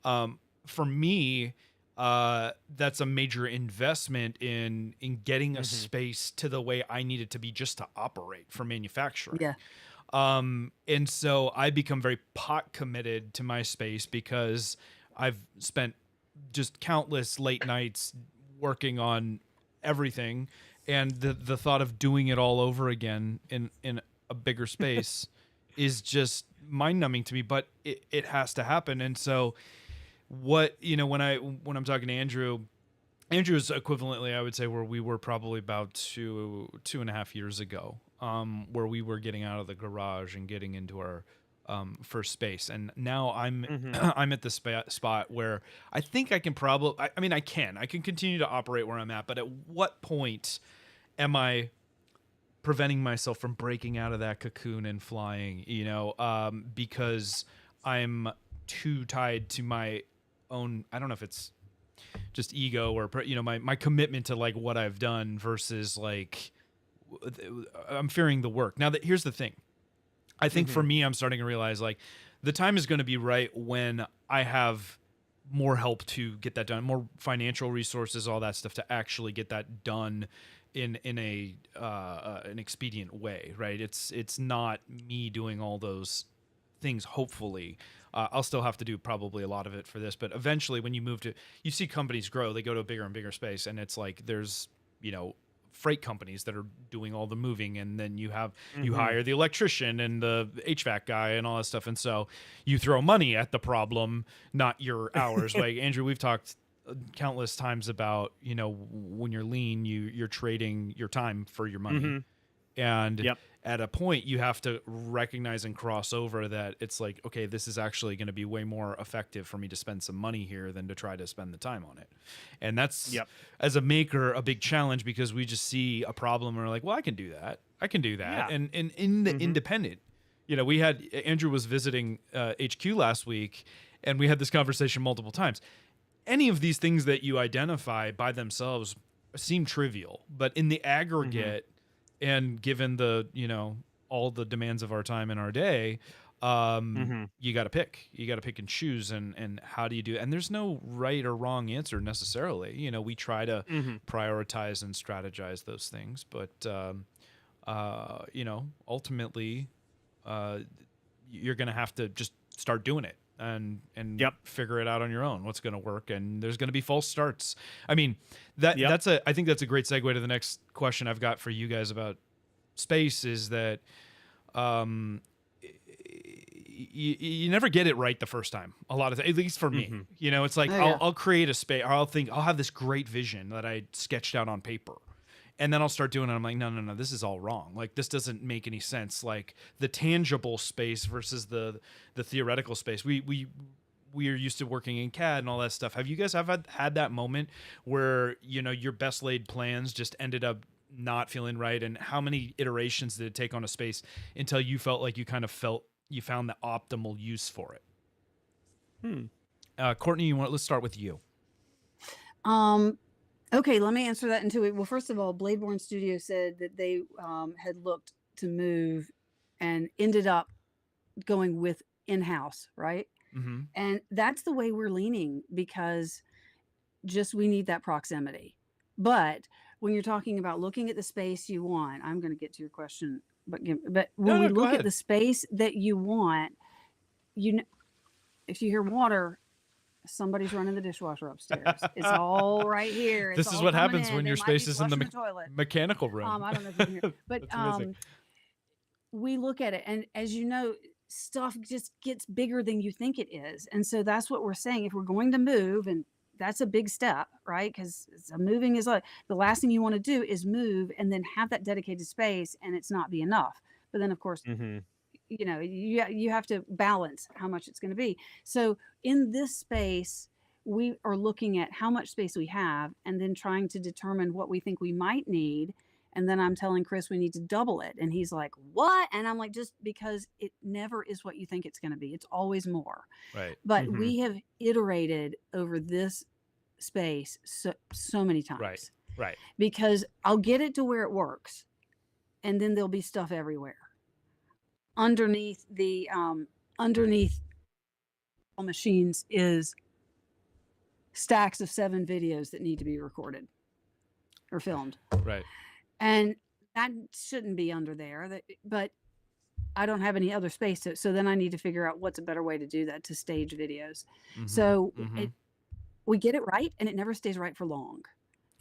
For me, that's a major investment in getting a space to the way I need it to be just to operate for manufacturing. Yeah. And so I become very pot committed to my space, because I've spent just countless late nights working on everything, and the thought of doing it all over again in a bigger space is just mind numbing to me, but it has to happen. And so when I'm talking to Andrew is equivalently, I would say, where we were probably about 2.5 years ago, where we were getting out of the garage and getting into our first space. And now I'm I'm at the spot where I think I can I can continue to operate where I'm at, but at what point am I preventing myself from breaking out of that cocoon and flying, because I'm too tied to my own, I don't know if it's just ego or, my commitment to like what I've done versus like, I'm fearing the work. Now here's the thing. I think for me, I'm starting to realize like the time is going to be right when I have more help to get that done, more financial resources, all that stuff to actually get that done in an expedient way, right? It's not me doing all those things. Hopefully, I'll still have to do probably a lot of it for this, but eventually, when you see companies grow, they go to a bigger and bigger space, and it's like there's freight companies that are doing all the moving, and then you Mm-hmm. hire the electrician and the HVAC guy and all that stuff, and so you throw money at the problem, not your hours. Like Andrew, we've talked countless times about, when you're lean, you're trading your time for your money. Mm-hmm. And Yep. at a point you have to recognize and cross over that it's like, okay, this is actually going to be way more effective for me to spend some money here than to try to spend the time on it. And that's, Yep. as a maker, a big challenge, because we just see a problem and we're like, well, I can do that. Yeah. And in the Mhm. independent, we had, Andrew was visiting HQ last week, and we had this conversation multiple times. Any of these things that you identify by themselves seem trivial, but in the aggregate, and given the, all the demands of our time and our day, you got to pick and choose, and how do you do it? And there's no right or wrong answer necessarily. We try to prioritize and strategize those things, but ultimately, you're going to have to just start doing it and Yep. figure it out on your own, what's going to work. And there's going to be false starts. I mean, I think that's a great segue to the next question I've got for you guys about space, is that you never get it right the first time. A lot of at least for me, it's like, I'll create a space, or I'll have this great vision that I sketched out on paper, and then I'll start doing it. I'm like, no, this is all wrong. Like, this doesn't make any sense. Like, the tangible space versus the theoretical space. We are used to working in CAD and all that stuff. Have you guys had that moment where, your best laid plans just ended up not feeling right? And how many iterations did it take on a space until you felt like you found the optimal use for it? Courtney, let's start with you. Okay, let me answer that in 2 ways. Well, first of all, Bladeborn Studio said that they had looked to move and ended up going with in-house, right? Mm-hmm. And that's the way we're leaning, because just we need that proximity. But when you're talking about looking at the space you want, I'm going to get to your question, but when we look at the space that you want, if you hear water, somebody's running the dishwasher upstairs. It's all right here. This is what happens when your space is in the toilet. mechanical room. I don't know if you can hear, but we look at it, and as you know, stuff just gets bigger than you think it is. And so that's what we're saying. If we're going to move, and that's a big step, right? Because moving is like the last thing you want to do is move and then have that dedicated space and it's not be enough. But then, of course, you have to balance how much it's going to be. So in this space, we are looking at how much space we have and then trying to determine what we think we might need. And then I'm telling Chris we need to double it. And he's like, what? And I'm like, just because it never is what you think it's going to be. It's always more. Right. But we have iterated over this space so many times. Right. Because I'll get it to where it works. And then there'll be stuff everywhere. Underneath all machines is stacks of 7 videos that need to be recorded or filmed. Right. And that shouldn't be under there, but I don't have any other space. So then I need to figure out what's a better way to do that, to stage videos. So we get it right, and it never stays right for long.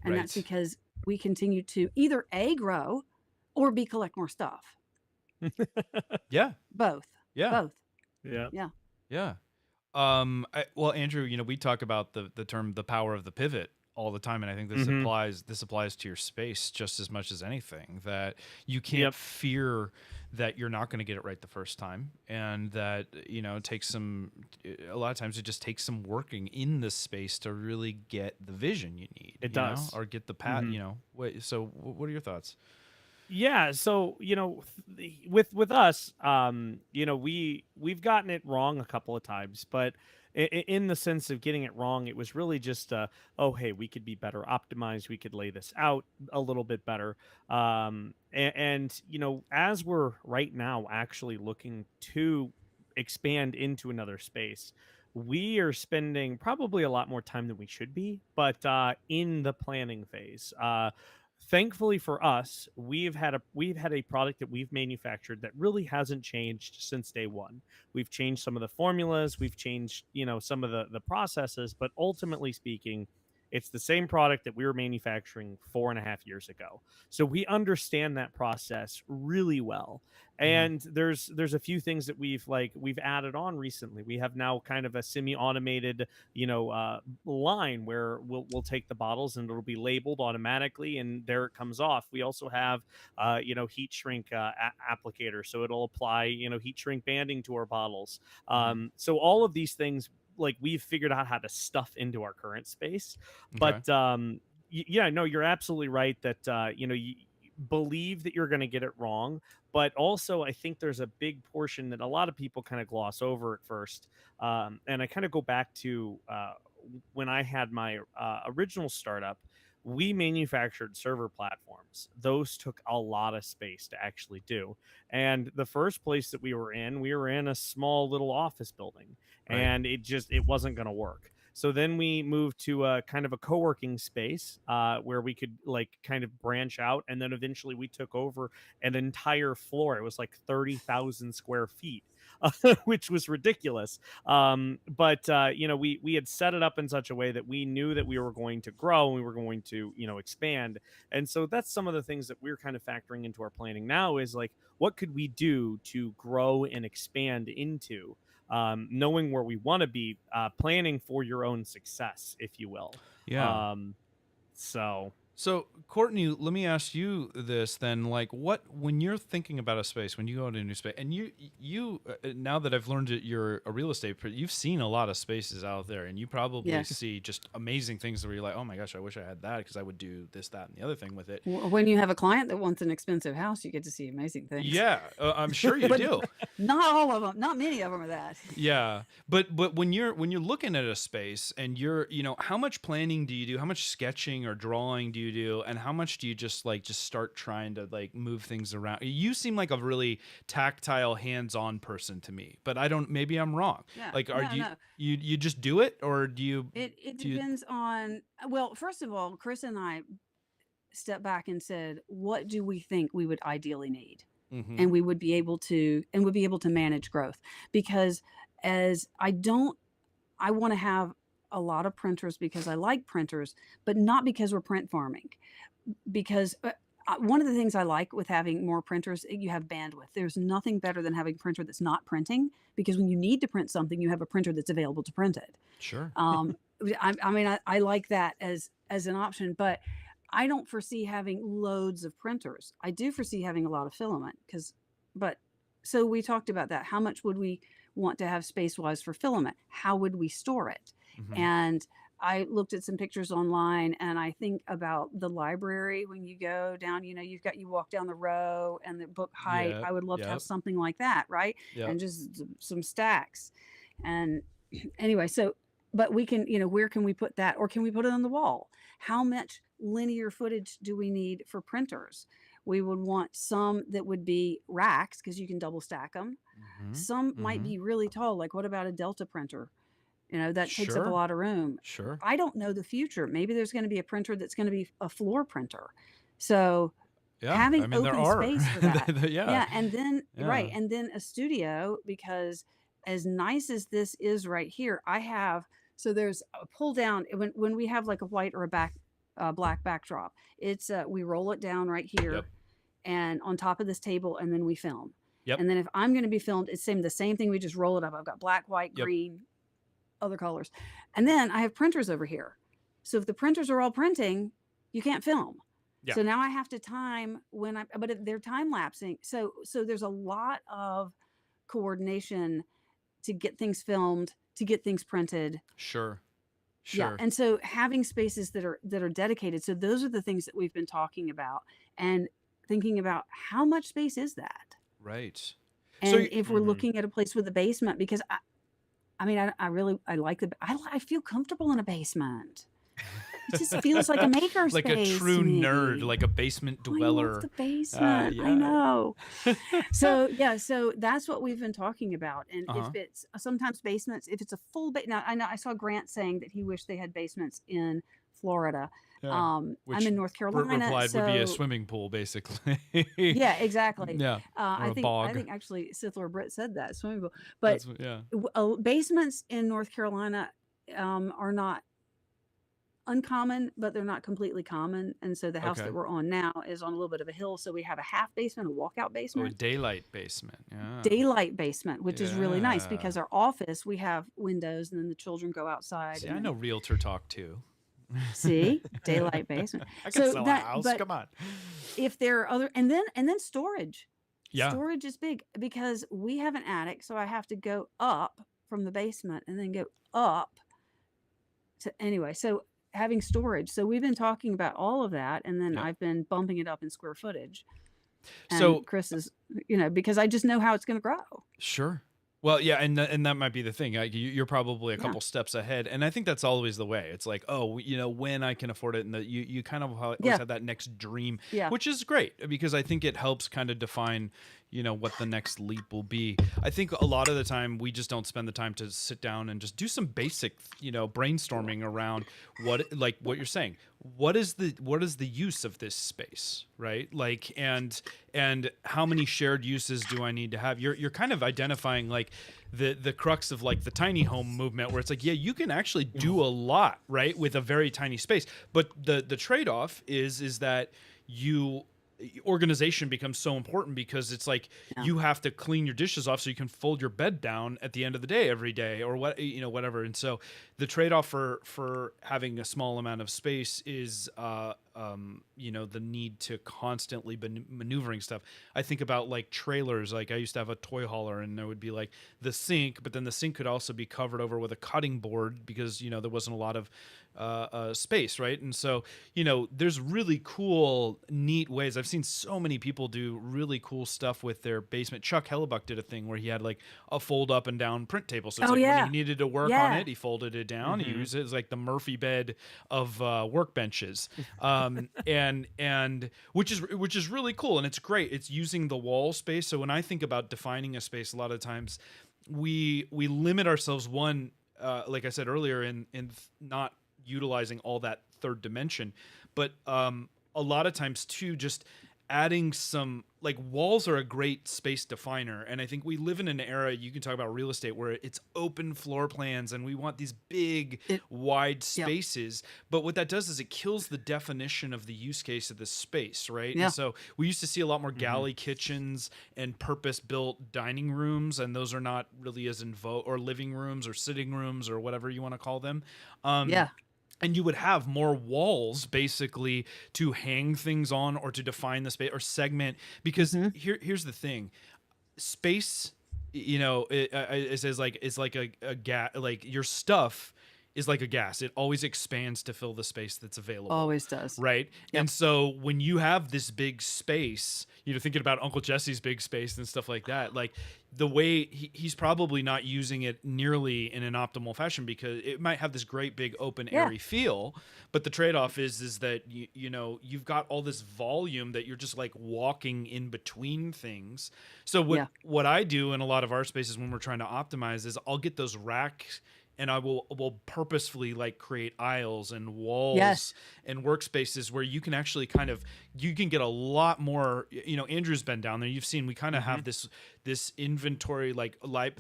And that's because we continue to either A, grow, or B, collect more stuff. Yeah. Both. Yeah. Both. Yeah. Yeah. Yeah. Well, Andrew, we talk about the term, the power of the pivot, all the time, and I think this applies to your space just as much as anything, that you can't fear that you're not going to get it right the first time, and that it takes a lot of times it just takes some working in the space to really get the vision you need. It does. Or get the path. So what are your thoughts? Yeah, so with us, we've gotten it wrong a couple of times, but in the sense of getting it wrong, it was really just hey, we could be better optimized, we could lay this out a little bit better, and as we're right now actually looking to expand into another space, we are spending probably a lot more time than we should be, but in the planning phase. Thankfully for us, we've had a product that we've manufactured that really hasn't changed since day one. We've changed some of the formulas, we've changed some of the processes, but ultimately speaking, It's the same product that we were manufacturing 4.5 years ago. So we understand that process really well. Mhm. And there's a few things that we've added on recently. We have now kind of a semi-automated, line where we'll take the bottles and it'll be labeled automatically, and there it comes off. We also have heat shrink applicator, so it'll apply heat shrink banding to our bottles. Mhm. So all of these things, like, we've figured out how to stuff into our current space. Okay. But yeah, no, you're absolutely right that you believe that you're going to get it wrong, but also I think there's a big portion that a lot of people kind of gloss over at first. And I kind of go back to when I had my original startup. We manufactured server platforms. Those took a lot of space to actually do. And the first place that we were in a small little office building, Right. and it wasn't going to work. So then we moved to a kind of a co-working space where we could like kind of branch out, and then eventually we took over an entire floor. It was like 30,000 square feet, which was ridiculous. But we had set it up in such a way that we knew that we were going to grow and we were going to expand. And so that's some of the things that we're kind of factoring into our planning now, is like, what could we do to grow and expand into, knowing where we want to be, planning for your own success, if you will. Yeah. So So, Courtney, let me ask you this then. Like, when you're thinking about a space, when you go into a new space, and you now that I've learned that you're a real estate, you've seen a lot of spaces out there, and you probably Yeah. see just amazing things where you're like, oh my gosh, I wish I had that because I would do this, that, and the other thing with it. When you have a client that wants an expensive house, you get to see amazing things. Yeah, I'm sure you But do. not all of them. Not many of them are that. Yeah, but when you're looking at a space and you're how much planning do you do? How much sketching or drawing do you do? And how much do you just start trying to like move things around? You seem like a really tactile, hands-on person to me, but I don't. Maybe I'm wrong. Yeah. Like, are No, you no. you just do it, or do you? It Do you? depends on. Well, first of all, Chris and I stepped back and said, what do we think we would ideally need? Mm-hmm. And we would be able to manage growth, because as I want to have a lot of printers because I like printers, but not because we're print farming. Because one of the things I like with having more printers, you have bandwidth. There's nothing better than having a printer that's not printing, because when you need to print something, you have a printer that's available to print it. Sure. I like that as an option, but I don't foresee having loads of printers. I do foresee having a lot of filament, so we talked about that. How much would we want to have space-wise for filament? How would we store it? Mm-hmm. And I looked at some pictures online, and I think about the library. When you go down, you walk down the row and the book height. Yep, I would love to have yep. something like that, right? Yep. And just some stacks. And anyway, but we can, where can we put that? Or can we put it on the wall? How much linear footage do we need for printers? We would want some that would be racks, because you can double stack them. Mm-hmm. Some might Mm-hmm. be really tall. Like, what about a Delta printer? That takes up a Sure. lot of room. Sure. I don't know the future. Maybe there's going to be a printer that's going to be a floor printer. So Yeah. having I mean, there open are. space for that. Yeah. Yeah. And then, right. Yeah. And then a studio, because as nice as this is right here, so there's a pull down when we have like a white or a black backdrop. It's we roll it down right here. Yep. And on top of this table, and then we film. Yep. And then if I'm going to be filmed, it's the same thing. We just roll it up. I've got black, white, Yep. green, other colors. And then I have printers over here. So if the printers are all printing, you can't film. Yeah. So now I have to time but if they're time lapsing. So there's a lot of coordination to get things filmed, to get things printed. Sure. Yeah. Sure. And so having spaces that are dedicated. So those are the things that we've been talking about, and thinking about how much space is that? Right. And So if we're Mhm. looking at a place with a basement, because I really like I feel comfortable in a basement. It just feels like a maker like a space true to nerd, me. like a basement I love dweller. the basement. I Yeah. know. So that's what we've been talking about. And Uh-huh. if it's sometimes basements, if it's a full now I know I saw Grant saying that he wished they had basements in Florida. Yeah. I'm Which in North Bert Carolina, replied would be a so swimming pool, basically. yeah, exactly. Yeah. Or I a think bog. actually Sithler Britt said that swimming pool, but That's what, yeah. basements in North Carolina are not uncommon, but they're not completely common. And so the house Okay. that we're on now is on a little bit of a hill. So we have a half basement, a walkout Oh, a basement, daylight basement. Yeah. daylight basement, which is really nice Yeah. because our office, we have windows and then the children go outside See, and I know then realtor talk too. see daylight basement. I can So sell a that, house. but Come on. if there are other, and then storage. Yeah. Storage is big because we have an attic, so I have to go up from the basement and then go up to anyway. So having storage. So we've been talking about all of that, and then Yep. I've been bumping it up in square footage. So And Chris is, because I just know how it's going to grow. sure. Well, yeah, and that might be the thing. You're probably a Yeah. couple steps ahead, and I think that's always the way. It's like, oh, when I can afford it, and that you kind of always Yeah. have that next dream, Yeah. which is great because I think it helps kind of define, what the next leap will be. I think a lot of the time we just don't spend the time to sit down and just do some basic, brainstorming around what you're saying. What is the use of this space, right? Like, and how many shared uses do I need to have? You're kind of identifying like the crux of like the tiny home movement, where it's like, yeah, you can actually do a lot, right, with a very tiny space. But the trade-off is that organization becomes so important because it's like Yeah. you have to clean your dishes off so you can fold your bed down at the end of the day every day, or whatever. And so the trade-off for having a small amount of space is the need to constantly be maneuvering stuff. I think about like trailers. Like I used to have a toy hauler, and there would be like the sink, but then the sink could also be covered over with a cutting board because there wasn't a lot of space, right? And so there's really cool, neat ways. I've seen so many people do really cool stuff with their basement. Chuck Hellebuck did a thing where he had like a fold up and down print table. So it's Oh, like yeah. when he needed to work on Yeah. it, he folded it down. He Mhm. used it as like the Murphy bed of workbenches, and which is really cool, and it's great. It's using the wall space. So when I think about defining a space, a lot of times we limit ourselves, one, like I said earlier, in not utilizing all that third dimension, but a lot of times too, just adding some, like, walls are a great space definer. And I think we live in an era, you can talk about real estate, where it's open floor plans and we want these big wide Yep. spaces, but what that does is it kills the definition of the use case of the space, right? Yeah. And so we used to see a lot more galley kitchens and purpose built dining rooms, and those are not really as in vogue, or living rooms or sitting rooms or whatever you want to call them. Yeah. And you would have more walls basically to hang things on, or to define the space or segment. Because here's the thing, space, it says like it's like a gas, like your stuff is like a gas. It always expands to fill the space that's available. Always does. Right. Yep. And so when you have this big space, thinking about Uncle Jesse's big space and stuff like that, like the way he's probably not using it nearly in an optimal fashion, because it might have this great big open airy feel, but the trade-off is that you've got all this volume that you're just like walking in between things. So what I do in a lot of our spaces when we're trying to optimize is I'll get those racks, and I will purposefully like create aisles and walls and workspaces where you can actually you can get a lot more. Andrew's been down there. You've seen, we kind of have this inventory,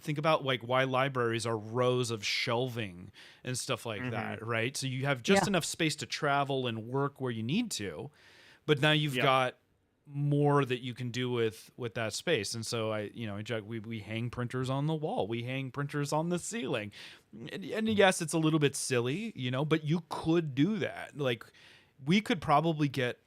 think about like why libraries are rows of shelving and stuff like that, right? So you have just enough space to travel and work where you need to, but now you've got more that you can do with that space. And so we hang printers on the wall, we hang printers on the ceiling, and yes, it's a little bit silly, but you could do that. Like we could probably get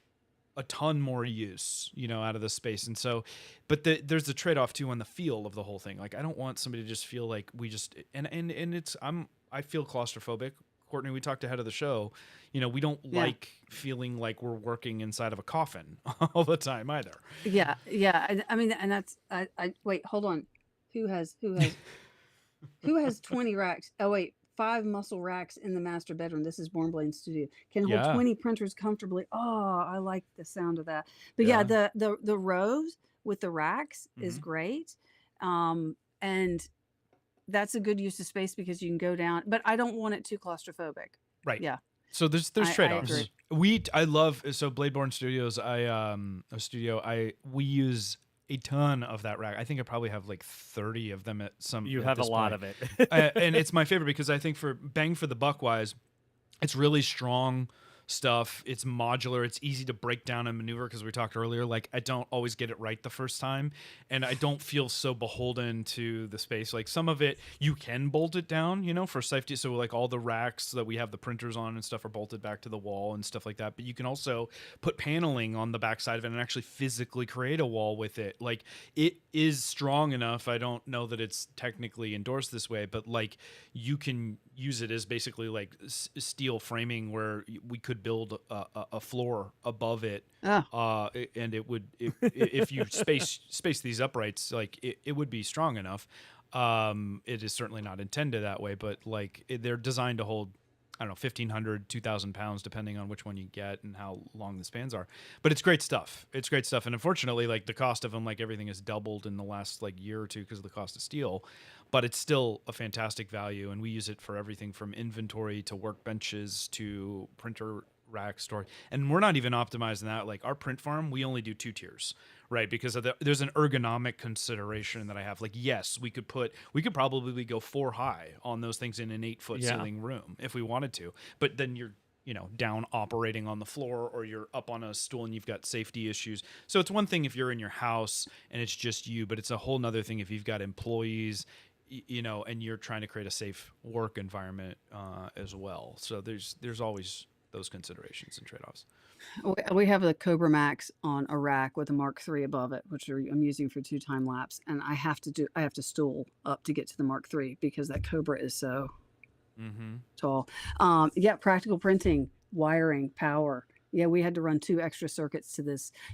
a ton more use, out of the space. And so, but there's the trade-off too on the feel of the whole thing. Like I don't want somebody to just feel like we just, and it's, I feel claustrophobic. Courtney, we talked ahead of the show, we don't like feeling like we're working inside of a coffin all the time either. Yeah. I mean, and that's, I wait, hold on. Who has 20 racks? Oh wait, 5 muscle racks in the master bedroom. This is Born Blade Studio. Can hold 20 printers comfortably. Oh, I like the sound of that. But the rows with the racks is great. And that's a good use of space because you can go down, but I don't want it too claustrophobic. Right. Yeah. So there's I trade-offs. agree. I love, so Bladeborn Studios, we use a ton of that rack. I think I probably have like 30 of them at some. You at have a this lot point. of it. And it's my favorite because I think for bang for the buck wise, It's really strong stuff. It's modular. It's easy to break down and maneuver because we talked earlier. Like I don't always get it right the first time, and I don't feel so beholden to the space. Like some of it you can bolt it down, you know, for safety. So like all the racks that we have the printers on and stuff are bolted back to the wall and stuff like that. But you can also put paneling on the back side of it and actually physically create a wall with it. Like it is strong enough. I don't know that it's technically endorsed this way, but like you can use it as basically like steel framing where we could build a floor above it, Oh, and it would if you space these uprights, like it would be strong enough. It is certainly not intended that way, but like they're designed to hold, I don't know, 1,500, 2,000 pounds, depending on which one you get and how long the spans are. But it's great stuff. It's great stuff. And unfortunately, like the cost of them, like everything has doubled in the last like year or two because of the cost of steel. But it's still a fantastic value. And we use it for everything from inventory to workbenches to printer rack storage. And we're not even optimizing that. Like our print farm, we only do 2 tiers. Right, because of there's an ergonomic consideration that I have. Like, yes, we could probably go 4 high on those things in an 8-foot ceiling room if we wanted to. But then you're, you know, down operating on the floor, or you're up on a stool and you've got safety issues. So it's one thing if you're in your house and it's just you, but it's a whole nother thing if you've got employees, you know, and you're trying to create a safe work environment as well. So there's always those considerations and trade-offs. we have the Cobra Max on a rack with a Mark III above it, which I'm using for 2 time lapse, and I have to stool up to get to the Mark III because that Cobra is so tall. Yeah, practical printing, wiring, power. Yeah, we had to run 2 extra circuits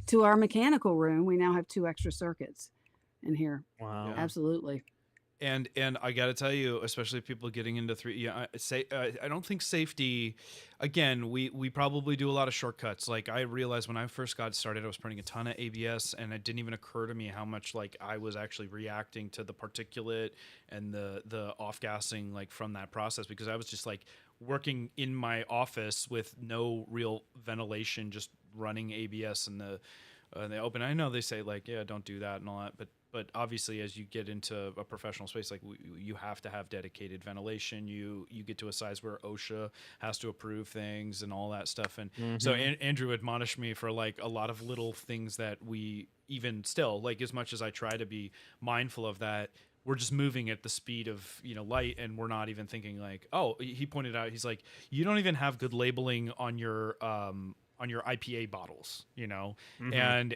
to our mechanical room. We now have 2 extra circuits in here. Wow. Yeah. Absolutely. And I got to tell you, especially people getting into 3, yeah, I don't think safety. Again, we probably do a lot of shortcuts. Like I realized when I first got started, I was printing a ton of ABS, and it didn't even occur to me how much like I was actually reacting to the particulate and the off gassing like from that process, because I was just like working in my office with no real ventilation, just running ABS in the open. I know they say like, yeah, don't do that and all that, but obviously as you get into a professional space, like you have to have dedicated ventilation. You get to a size where OSHA has to approve things and all that stuff. And so Andrew admonished me for like a lot of little things that we even still, like as much as I try to be mindful of that, we're just moving at the speed of, you know, light, and we're not even thinking like, oh, he pointed out, he's like, you don't even have good labeling on your IPA bottles, you know? And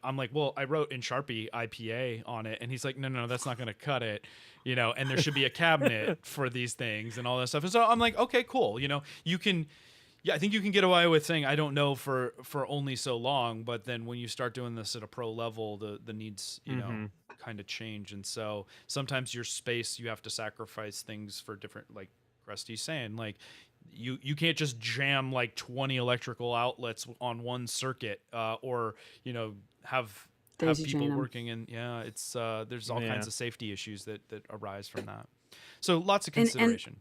I'm like, well, I wrote in Sharpie IPA on it. And he's like, no, that's not going to cut it, you know? And there should be a cabinet for these things and all that stuff. And so I'm like, okay, cool. You know, I think you can get away with saying, I don't know for only so long, but then when you start doing this at a pro level, the needs, you know, kind of change. And so sometimes your space, you have to sacrifice things for different, like Rusty's saying, like, you can't just jam like 20 electrical outlets on one circuit, or, you know, have people working in, it's there's all kinds of safety issues that arise from that. So lots of consideration.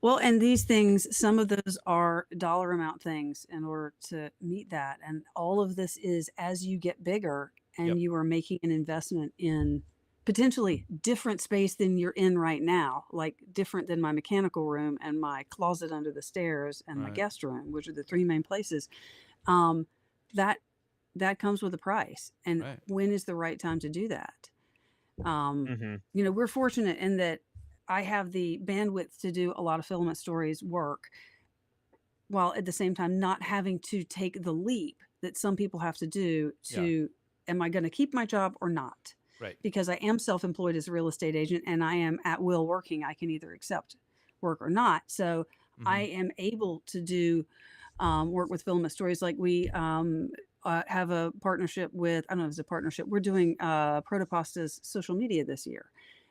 And these things, some of those are dollar amount things in order to meet that. And all of this is as you get bigger and you are making an investment in potentially different space than you're in right now, like different than my mechanical room and my closet under the stairs and my guest room, which are the 3 main places. That comes with a price. And when is the right time to do that? You know, we're fortunate in that I have the bandwidth to do a lot of filament stories work, while at the same time not having to take the leap that some people have to do to, am I going to keep my job or not? Right. Because I am self-employed as a real estate agent and I am at will working. I can either accept work or not. So I am able to do work with filament stories. Like we have a partnership with, I don't know if it's a partnership. We're doing Protopasta's social media this year.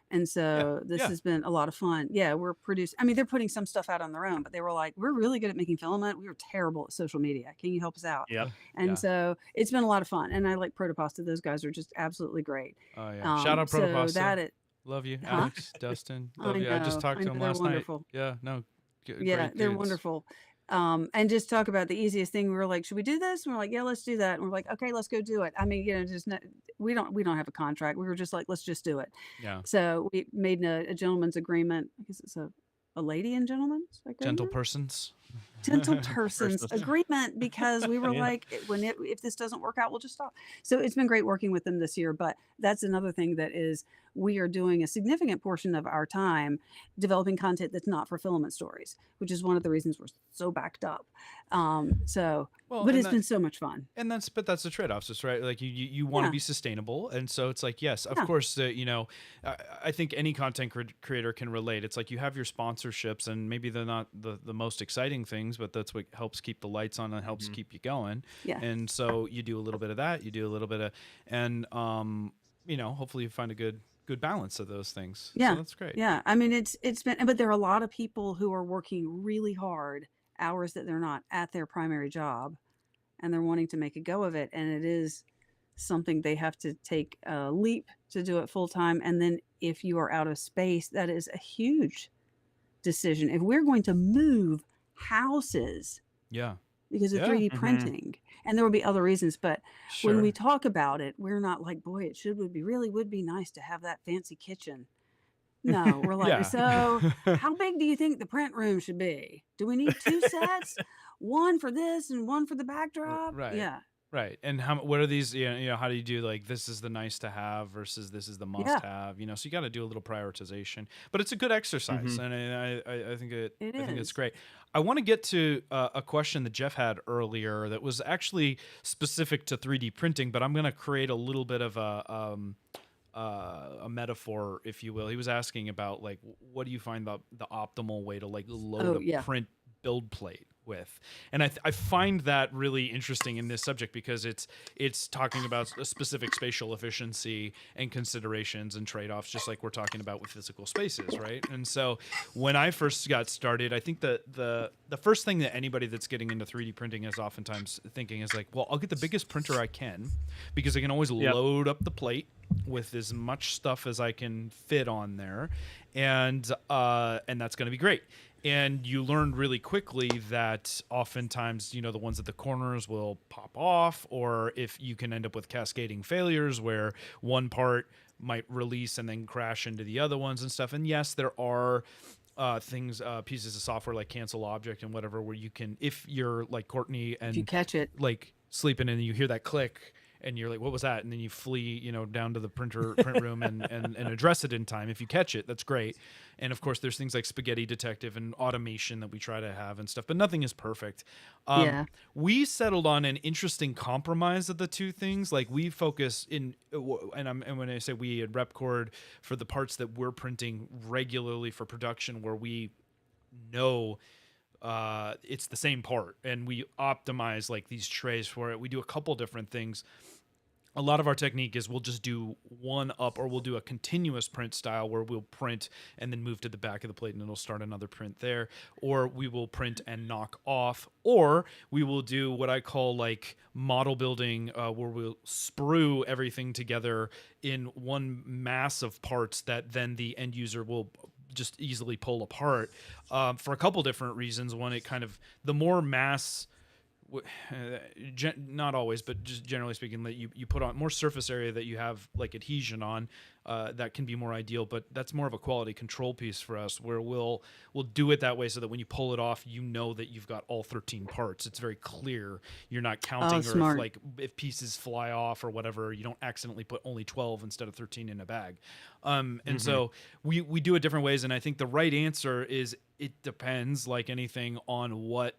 And so this has been a lot of fun. Yeah, we're producing. I mean, they're putting some stuff out on their own, but they were like, we're really good at making filament. We were terrible at social media. Can you help us out? Yep. And so it's been a lot of fun. And I like Protopasta. Those guys are just absolutely great. Oh, yeah. Shout out Protopasta. So love you, Alex, Dustin. Love you. I just talked to them last night. Yeah, no. Yeah, they're wonderful. And just talk about the easiest thing. We were like, should we do this? And we're like, yeah, let's do that. And we're like, okay, let's go do it. I mean, you know, just we don't have a contract. We were just like, let's just do it. Yeah. So we made a gentleman's agreement. I guess it's a a lady and gentleman's Gentle agreement. persons. Gentle persons Persons. agreement, because we were Yeah. like, if this doesn't work out, we'll just stop. So it's been great working with them this year. But that's another thing that is, we are doing a significant portion of our time developing content that's not for filament stories, which is one of the reasons we're so backed up. Well, But and it's been so much fun. that's the trade-offs. It's right. Like you want to Yeah, be sustainable. And so it's like, yes, of yeah, course, I think any content creator can relate. It's like you have your sponsorships and maybe they're not the most exciting things, but that's what helps keep the lights on and helps keep you going. yeah, And so you do a little bit of that, you do a little bit of, and, hopefully you find a good balance of those things. So yeah, that's great. yeah. I mean, it's been, but there are a lot of people who are working really hard hours that they're not at their primary job, and they're wanting to make a go of it, and it is something they have to take a leap to do it full time. And then if you are out of space, that is a huge decision. If we're going to move houses Yeah. because of Yeah. 3D Mhm. printing, and there will be other reasons, but when we Sure. talk about it, we're not like, boy, would be nice to have that fancy kitchen. No, we're like, Yeah. so how big do you think the print room should be? Do we need 2 sets? One for this and one for the backdrop? Right. Yeah. Right. And what are these, how do you do like, this is the nice to have versus this is the must Yeah, have, so you got to do a little prioritization, but it's a good exercise. Mhm. And I think it I think it's is. great. I want to get to a question that Jeff had earlier that was actually specific to 3D printing, but I'm going to create a little bit of a metaphor, if you will. He was asking about like, what do you find the optimal way to like load Oh, a yeah. print build plate with? And I find that really interesting in this subject because it's talking about a specific spatial efficiency and considerations and trade-offs, just like we're talking about with physical spaces, right? And so when I first got started, I think the first thing that anybody that's getting into 3D printing is oftentimes thinking is like, well, I'll get the biggest printer I can because I can always Yep. load up the plate with as much stuff as I can fit on there, and that's going to be great. And you learn really quickly that oftentimes, the ones at the corners will pop off, or if you can end up with cascading failures where one part might release and then crash into the other ones and stuff. And yes, there are pieces of software like Cancel Object and whatever, where you can, if you're like Courtney If you and catch it. like sleeping and you hear that click and you're like, what was that? And then you flee, down to the print room and address it in time. If you catch it, that's great. And of course, there's things like Spaghetti Detective and automation that we try to have and stuff, but nothing is perfect. Yeah. We settled on an interesting compromise of the two things. Like we focus and when I say we at Repkord, for the parts that we're printing regularly for production, where we know it's the same part and we optimize like these trays for it. We do a couple different things. A lot of our technique is we'll just do one up, or we'll do a continuous print style where we'll print and then move to the back of the plate and it'll start another print there. Or we will print and knock off, or we will do what I call like model building, where we'll sprue everything together in one mass of parts that then the end user will just easily pull apart, for a couple different reasons. One, it kind of, the more mass, not always, but just generally speaking, that you put on more surface area that you have like adhesion on, that can be more ideal. But that's more of a quality control piece for us, where we'll do it that way so that when you pull it off, that you've got all 13 parts. It's very clear. You're not counting, or Smart. if pieces fly off or whatever, you don't accidentally put only 12 instead of 13 in a bag. And so we do it different ways. And I think the right answer is it depends, like anything, on what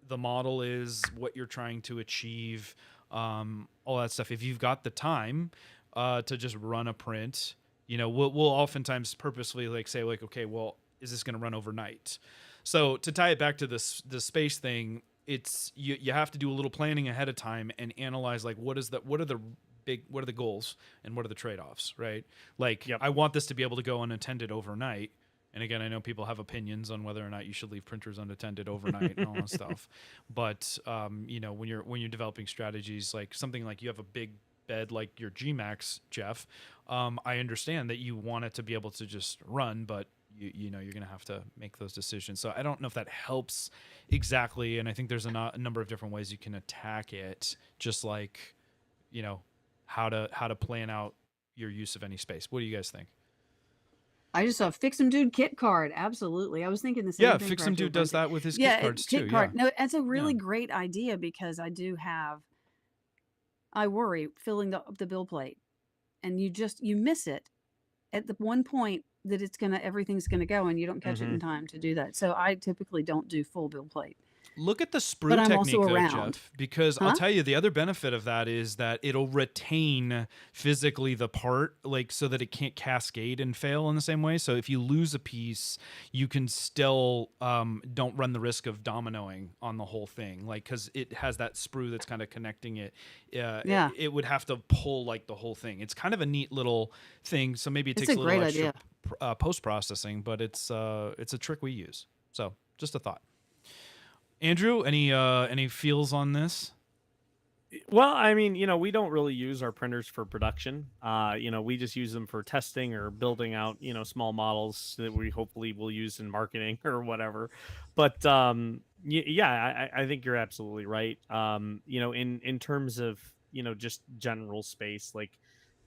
the model is, what you're trying to achieve, all that stuff. If you've got the time to just run a print, we'll oftentimes purposefully like say like, okay, well, is this going to run overnight? So to tie it back to the space thing, it's you have to do a little planning ahead of time and analyze like what are the goals and what are the trade-offs, right? Like, Yep. I want this to be able to go unattended overnight. And again, I know people have opinions on whether or not you should leave printers unattended overnight and all that stuff. But when you're developing strategies, like something like you have a big bed like your G-Max, Jeff, I understand that you want it to be able to just run, but you're going to have to make those decisions. So I don't know if that helps exactly. And I think there's a number of different ways you can attack it, just like, how to plan out your use of any space. What do you guys think? I just saw Fix 'em Dude kit card. Absolutely. I was thinking the Yeah, same thing. Fix 'em Practical Dude does printing. that with his kit Yeah, cards too. kit Yeah. card. No, that's a Yeah. really great idea because I worry filling the bill plate, and you miss it at the one point that everything's gonna go, and you don't catch it Mm-hmm. in time to do that. So I typically don't do full bill plate, Look at the but sprue I'm also technique though, around. Jeff, because I'll Huh? tell you the other benefit of that is that it'll retain physically the part, like so that it can't cascade and fail in the same way. So if you lose a piece, you can still don't run the risk of dominoing on the whole thing, like because it has that sprue that's kind of connecting it. Yeah, It would have to pull like the whole thing. It's kind of a neat little thing. So maybe it it's takes a a little great extra idea. post processing, but it's a trick we use. So just a thought. Andrew, any feels on this? Well, I mean, we don't really use our printers for production. We just use them for testing or building out, small models that we hopefully will use in marketing or whatever. But yeah, I think you're absolutely right. In terms of, just general space, like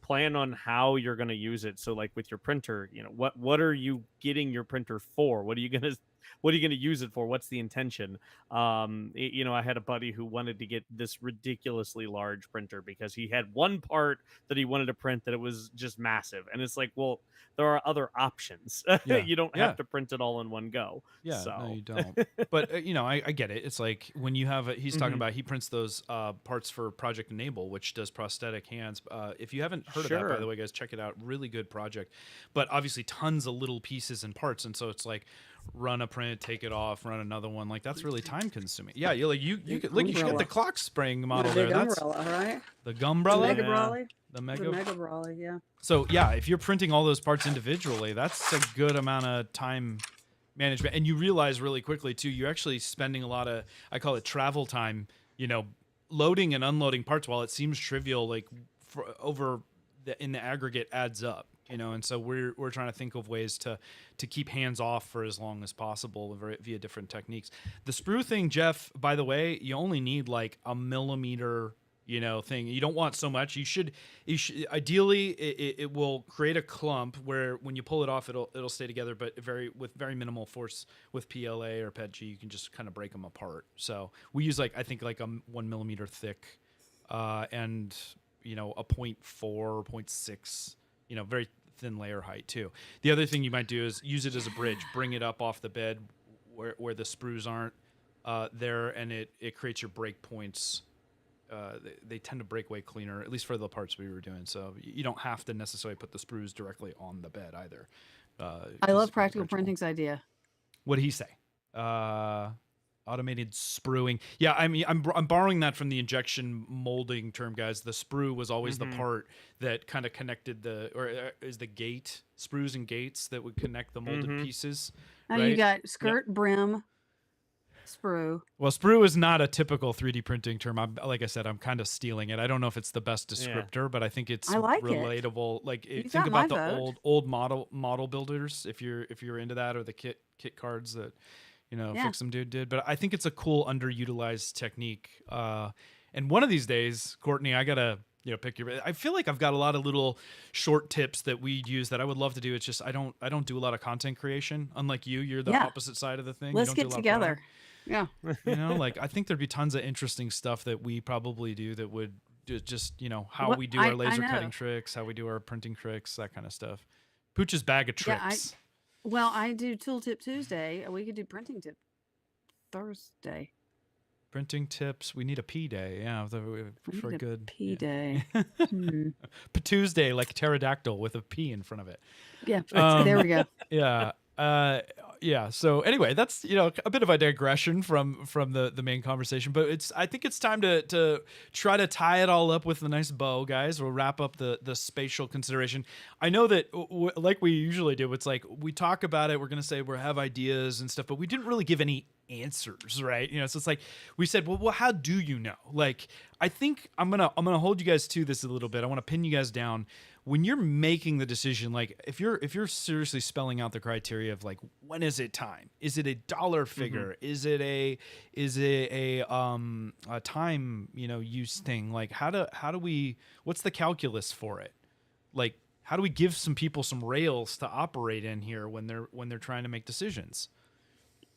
plan on how you're going to use it. So like with your printer, what are you getting your printer for? What are you going to use it for? What's the intention? I had a buddy who wanted to get this ridiculously large printer because he had one part that he wanted to print that it was just massive. And it's like, well, there are other options. Yeah, You don't yeah, have to print it all in one go. yeah. No, So you don't. But I get it. It's like when you have he's talking Mhm. about he prints those parts for Project Enable, which does prosthetic hands. If you haven't heard of that, by the Sure. way, guys, check it out. Really good project. But obviously, tons of little pieces and parts, and so it's like run a print, take it off, run another one. Like that's really time consuming. Yeah, you Big could look. You should get the umbrella. clock spring The model there. big That's umbrella, right? the The gumbrella, mega Yeah. brolly. the The mega. mega brolly, yeah. So yeah, if you're printing all those parts individually, that's a good amount of time management, and you realize really quickly too, you're actually spending a lot of, I call it travel time, loading and unloading parts. While it seems trivial, like in the aggregate adds up. And so we're trying to think of ways to keep hands off for as long as possible via different techniques. The sprue thing, Jeff, by the way, you only need like a millimeter thing. You don't want so much. You should ideally it will create a clump where when you pull it off it'll stay together, but with very minimal force. With PLA or PETG you can just kind of break them apart. So we use I think a 1 millimeter thick and a 0.4 0.6 very thin layer height too. The other thing you might do is use it as a bridge, bring it up off the bed where the sprues aren't there, and it creates your break points. They tend to break way cleaner, at least for the parts we were doing. So you don't have to necessarily put the sprues directly on the bed either. I love Practical Printing's idea. What did he say? Automated sprueing. Yeah, I mean, I'm borrowing that from the injection molding term, guys. The sprue was always the part that kind of connected is the gate, sprues and gates that would connect the molded pieces. Now right? you got skirt, brim, sprue. Well, sprue is not a typical 3D printing term. Like I said, I'm kind of stealing it. I don't know if it's the best descriptor, but I think it's I like it. relatable. Like You think got about my the vote. old model builders if you're into that, or the kit cards that Yeah. Fix 'em Dude did. But I think it's a cool underutilized technique. And one of these days, Courtney, I gotta pick your. I feel like I've got a lot of little short tips that we use that I would love to do. It's just I don't do a lot of content creation. Unlike you're the Yeah. opposite side of the thing. Let's you don't get do a lot of together. Yeah. like I think there'd be tons of interesting stuff that we probably do that would just how What- we do I- our laser I cutting know. tricks, how we do our printing tricks, that kind of stuff. Pooch's bag of Yeah, tricks. Well, I do Tool Tip Tuesday. We could do Printing Tip Thursday. Printing tips. We need a P day. Yeah, We for need a good P day. Tuesday, like pterodactyl with a P in front of it. Yeah, there we go. Yeah. Yeah. So anyway, that's a bit of a digression from the main conversation, but I think it's time to try to tie it all up with a nice bow, guys. We'll wrap up the spatial consideration. I know that like we usually do, it's like we talk about it, we're gonna say we have ideas and stuff, but we didn't really give any answers, right? So it's like we said, well, how do you know? Like I think I'm gonna hold you guys to this a little bit. I want to pin you guys down. When you're making the decision, like if you're seriously spelling out the criteria of like, when is it time? Is it a dollar figure? Is it a time use thing? Like how do we? What's the calculus for it? Like how do we give some people some rails to operate in here when they're trying to make decisions?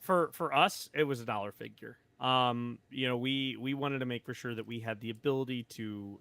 For us, it was a dollar figure. We wanted to make for sure that we had the ability to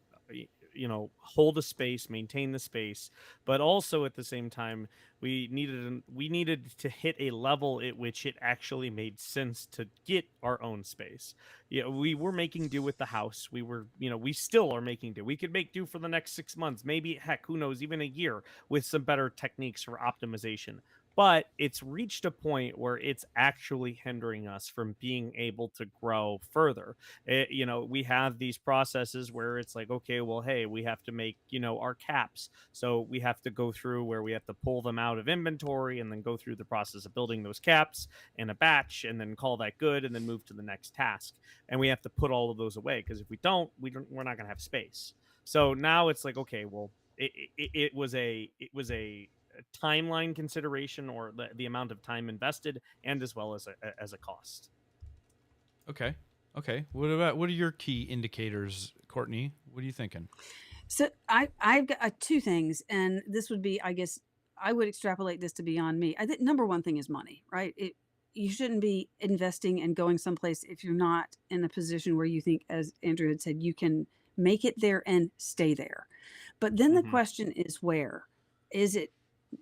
hold a space, maintain the space, but also at the same time we needed to hit a level at which it actually made sense to get our own space. We were making do with the house. We still are making do. We could make do for the next 6 months, maybe, heck, who knows, even a year, with some better techniques for optimization. But it's reached a point where it's actually hindering us from being able to grow further. We have these processes where it's like, okay, well, hey, we have to make, our caps. So we have to go through where we have to pull them out of inventory and then go through the process of building those caps in a batch and then call that good and then move to the next task. And we have to put all of those away, because if we don't, we're not going to have space. So now it's like, okay, well, it was a timeline consideration, or the amount of time invested, and as well as a cost. Okay. What are your key indicators, Courtney? What are you thinking? So I've got two things, and this would be, I guess, I would extrapolate this to beyond me. I think number one thing is money, right? You shouldn't be investing and going someplace if you're not in a position where you think, as Andrew had said, you can make it there and stay there. But then the question is, where is it?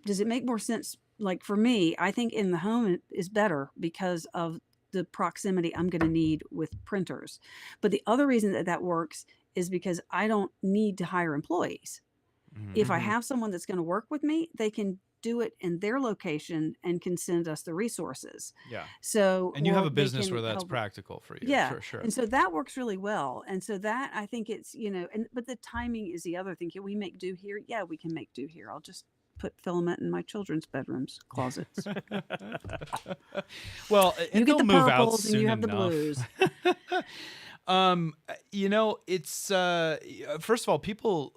Does it make more sense? Like for me, I think in the home is better because of the proximity I'm going to need with printers. But the other reason that works is because I don't need to hire employees. If I have someone that's going to work with me, they can do it in their location and can send us the resources. Yeah. So, and you have or a they business can where that's help. practical for you. Yeah. Sure. And so that works really well. And so that, I think it's, but the timing is the other thing. Can we make do here? Yeah, we can make do here. I'll just put filament in my children's bedrooms, closets. Well, You get the move out purples and soon you have the enough. blues. It's first of all, people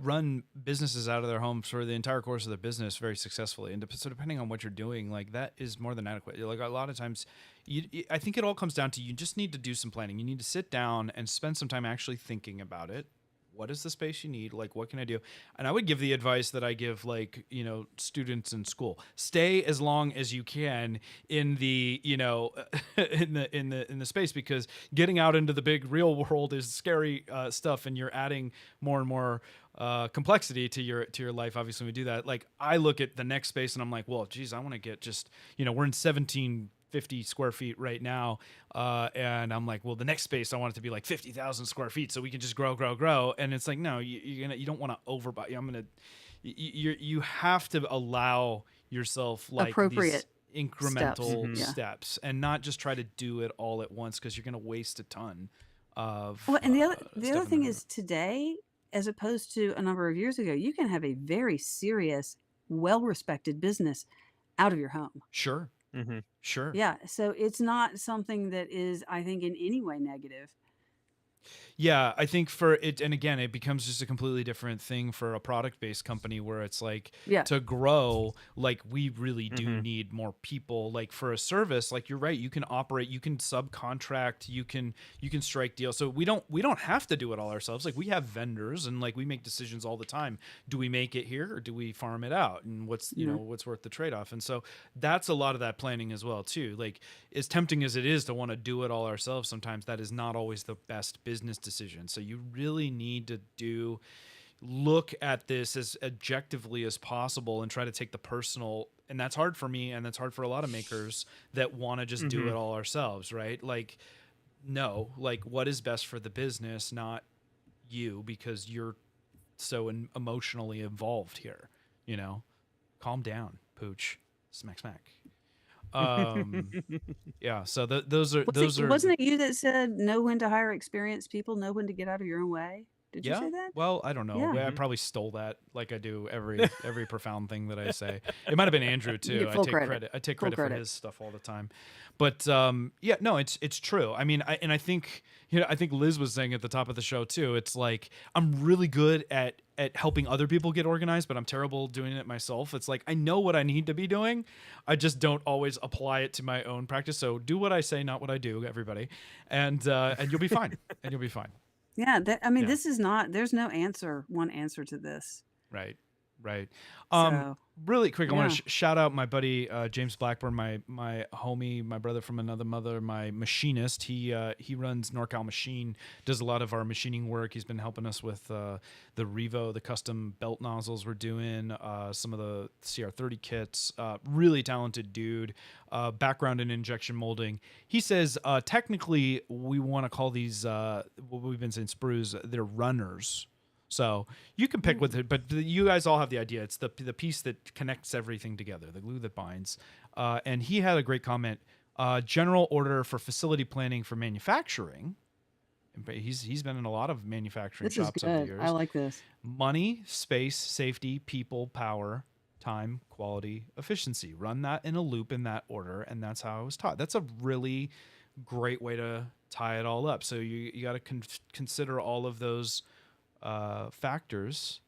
run businesses out of their homes for the entire course of their business very successfully, and so depending on what you're doing, like, that is more than adequate. Like, a lot of times, I think it all comes down to, you just need to do some planning. You need to sit down and spend some time actually thinking about it. What is the space you need? Like, what can I do? And I would give the advice that I give, like, students in school: stay as long as you can in the, in the space, because getting out into the big real world is scary stuff, and you're adding more and more complexity to your life. Obviously, when we do that, like, I look at the next space and I'm like, well, geez, I want to get just, we're in 1750 square feet right now, and I'm like, well, the next space I want it to be like 50,000 square feet, so we can just grow. And it's like, no, you don't want to overbuy. You have to allow yourself, like, Appropriate these incremental steps, and not just try to do it all at once, because you're going to waste a ton of. Well, and the other thing is, today, as opposed to a number of years ago, you can have a very serious, well-respected business out of your home. Sure. Sure. Yeah. So it's not something that is, I think, in any way negative. Yeah, I think for it, and again, it becomes just a completely different thing for a product-based company, where it's like, to grow, like, we really do need more people. Like, for a service, like, you're right, you can operate, you can subcontract, you can strike deals. So we don't have to do it all ourselves. Like, we have vendors, and, like, we make decisions all the time. Do we make it here, or do we farm it out? And what's what's worth the trade-off? And so that's a lot of that planning as well too. Like, as tempting as it is to want to do it all ourselves, sometimes that is not always the best business decision. So you really need to look at this as objectively as possible and try to take the personal, and that's hard for me, and that's hard for a lot of makers that want to just do it all ourselves, right? Like, no, like, what is best for the business, not you, because you're so emotionally involved here, calm down, pooch. Smack. Yeah, so those are wasn't it you that said know when to hire experienced people, know when to get out of your own way? Did you say that? Well, I don't know. Yeah. I probably stole that, like I do every profound thing that I say. It might have been Andrew too. I take credit for his stuff all the time. But yeah, no, it's true. I mean, I think I think Liz was saying at the top of the show too. It's like, I'm really good at helping other people get organized, but I'm terrible doing it myself. It's like, I know what I need to be doing, I just don't always apply it to my own practice. So do what I say, not what I do, everybody, and you'll be fine. And you'll be fine. Yeah, this is not. There's no one answer to this. Right. Right. So Really quick, I want yeah, to shout out my buddy James Blackburn, my homie, my brother from another mother, my machinist. He runs NorCal Machine, does a lot of our machining work. He's been helping us with the Revo, the custom belt nozzles we're doing, some of the CR30 kits. Really talented dude. Background in injection molding. He says technically we want to call these what we've been saying sprues. They're runners. So you can pick with it, but you guys all have the idea. It's the piece that connects everything together, the glue that binds. And he had a great comment. General order for facility planning for manufacturing. He's been in a lot of manufacturing this is shops over the good. I years. like this. Money, space, safety, people, power, time, quality, efficiency. Run that in a loop in that order, and that's how I was taught. That's a really great way to tie it all up. So you got to consider all of those factors,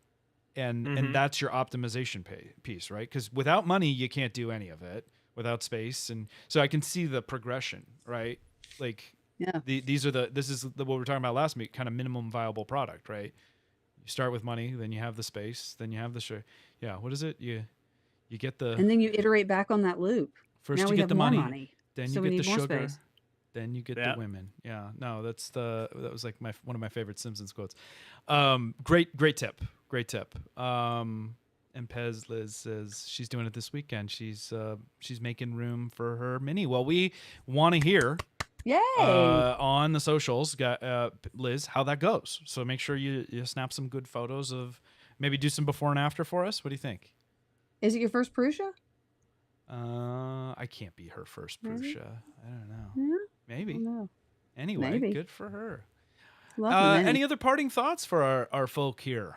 and that's your optimization piece, right? Because without money you can't do any of it, without space. And so I can see the progression, right? Like Yeah. this is what we were talking about last week, kind of minimum viable product, right? You start with money, then you have the space, then you have the what is it, you get the And then you iterate back on that loop. first Now you we get have the more money, money. then So you we get the need more sugar, space. then you get Yeah. the women. Yeah, no, that was like one of my favorite Simpsons quotes. Great tip. And Pez Liz says she's doing it this weekend. She's making room for her mini. Well, we want to hear Yay! on the socials, Liz, how that goes. So make sure you snap some good photos of, maybe do some before and after for us. What do you think? Is it your first Prusa? I can't be her first Maybe? Prusa. I don't know. Yeah. Maybe. I don't know. Anyway, Maybe. good for her. Love the mini. Any other parting thoughts for our folk here?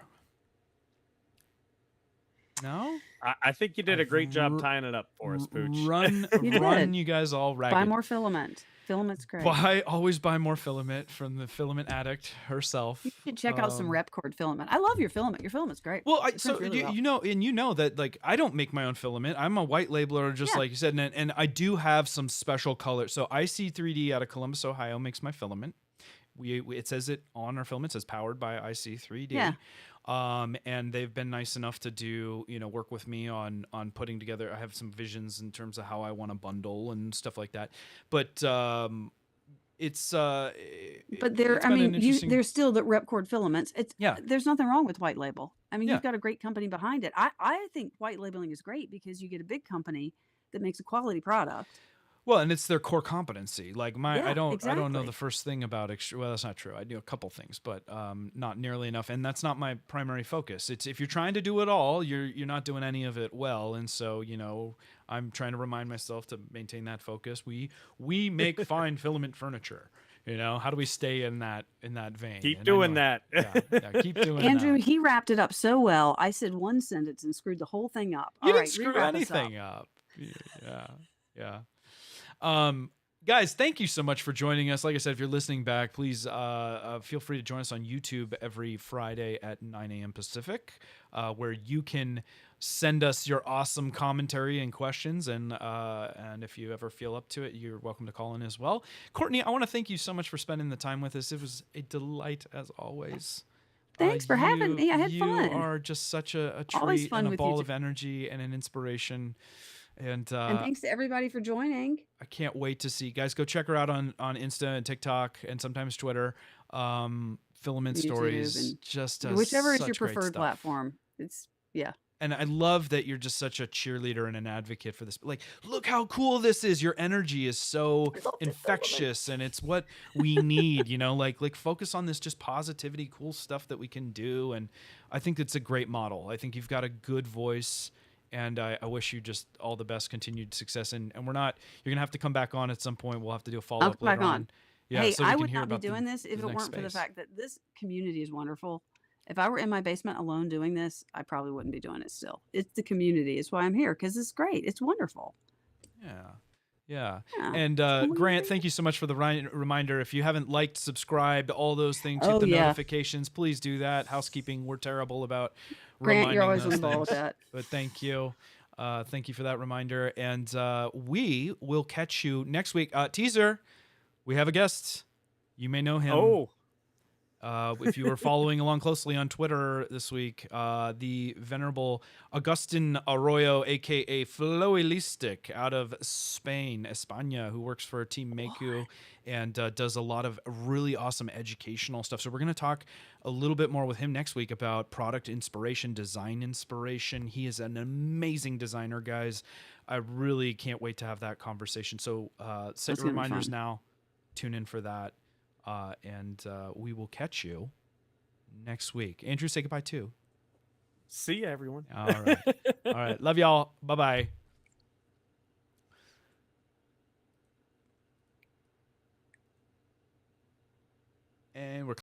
No? I think you did a I've great job tying it up for us, Pooch. Run, You run, did. you guys all ragged. Buy more filament. Filament's great. Always buy more filament from the filament addict herself. You should check out some Repkord filament. I love your filament. Your filament's great. Well, It prints really well. you know that, like, I don't make my own filament. I'm a white labeler, just Yeah. like you said, and I do have some special color. So IC3D out of Columbus, Ohio, makes my filament. It says it on our filament. It says powered by IC3D. Yeah. And they've been nice enough to do, work with me on putting together. I have some visions in terms of how I want to bundle and stuff like that. But it's But they're, it's I been an mean, interesting- there's still the Repkord filaments. Yeah. There's nothing wrong with white label. I mean, Yeah. you've got a great company behind it. I think white labeling is great because you get a big company that makes a quality product. Well, and it's their core competency. Like Yeah, I don't know exactly. the first thing about well, that's not true. I do a couple things, but not nearly enough. And that's not my primary focus. It's if you're trying to do it all, you're not doing any of it well. And so, I'm trying to remind myself to maintain that focus. We make fine filament furniture. How do we stay in that vein? Keep And doing I know- that. Yeah, keep doing Andrew, that. he wrapped it up so well. I said one sentence and screwed the whole thing up. You All didn't right, screw rewrap us up. anything up. Yeah. Guys, thank you so much for joining us. Like I said, if you're listening back, please feel free to join us on YouTube every Friday at 9 a.m. Pacific, where you can send us your awesome commentary and questions. And if you ever feel up to it, you're welcome to call in as well. Courtney, I want to thank you so much for spending the time with us. It was a delight as always. Thanks for having me. I had fun. You are just such a Always treat fun and a with you ball too. of energy and an inspiration. And thanks to everybody for joining. I can't wait to see. Guys, go check her out on Insta and TikTok and sometimes Twitter. Filament YouTube Stories, and just whichever is such your great preferred stuff. platform. It's And I love that you're just such a cheerleader and an advocate for this. Like, look how cool this is. Your energy is so infectious, and it's what we need. Like focus on this just positivity, cool stuff that we can do. And I think it's a great model. I think you've got a good voice. And I wish you just all the best, continued success. And you're going to have to come back on at some point. We'll have to do a follow-up come back later on. on. Yeah, hey, so we I can would hear not be about doing this if the it next weren't for the space. fact that this community is wonderful. If I were in my basement alone doing this, I probably wouldn't be doing it still. It's the community. It's why I'm here, because it's great. It's wonderful. Yeah. Yeah. And Grant, thank you so much for the reminder. If you haven't liked, subscribed, all those things, hit the notifications. Please do that. Housekeeping, we're terrible about Grant, you're reminding always on those the ball with things. that. But thank you. Thank you for that reminder. And we will catch you next week. Teaser, we have a guest. You may know him. Oh, If you were following along closely on Twitter this week, the venerable Agustin Arroyo, aka Flowilistic, out of Spain, España, who works for Team Meku and does a lot of really awesome educational stuff. So we're going to talk a little bit more with him next week about product inspiration, design inspiration. He is an amazing designer, guys. I really can't wait to have that conversation. So set That's your gonna be reminders fun. now. Tune in for that. And we will catch you next week. Andrew, say goodbye too. See ya, everyone. All right. All right. Love y'all. Bye-bye. And we're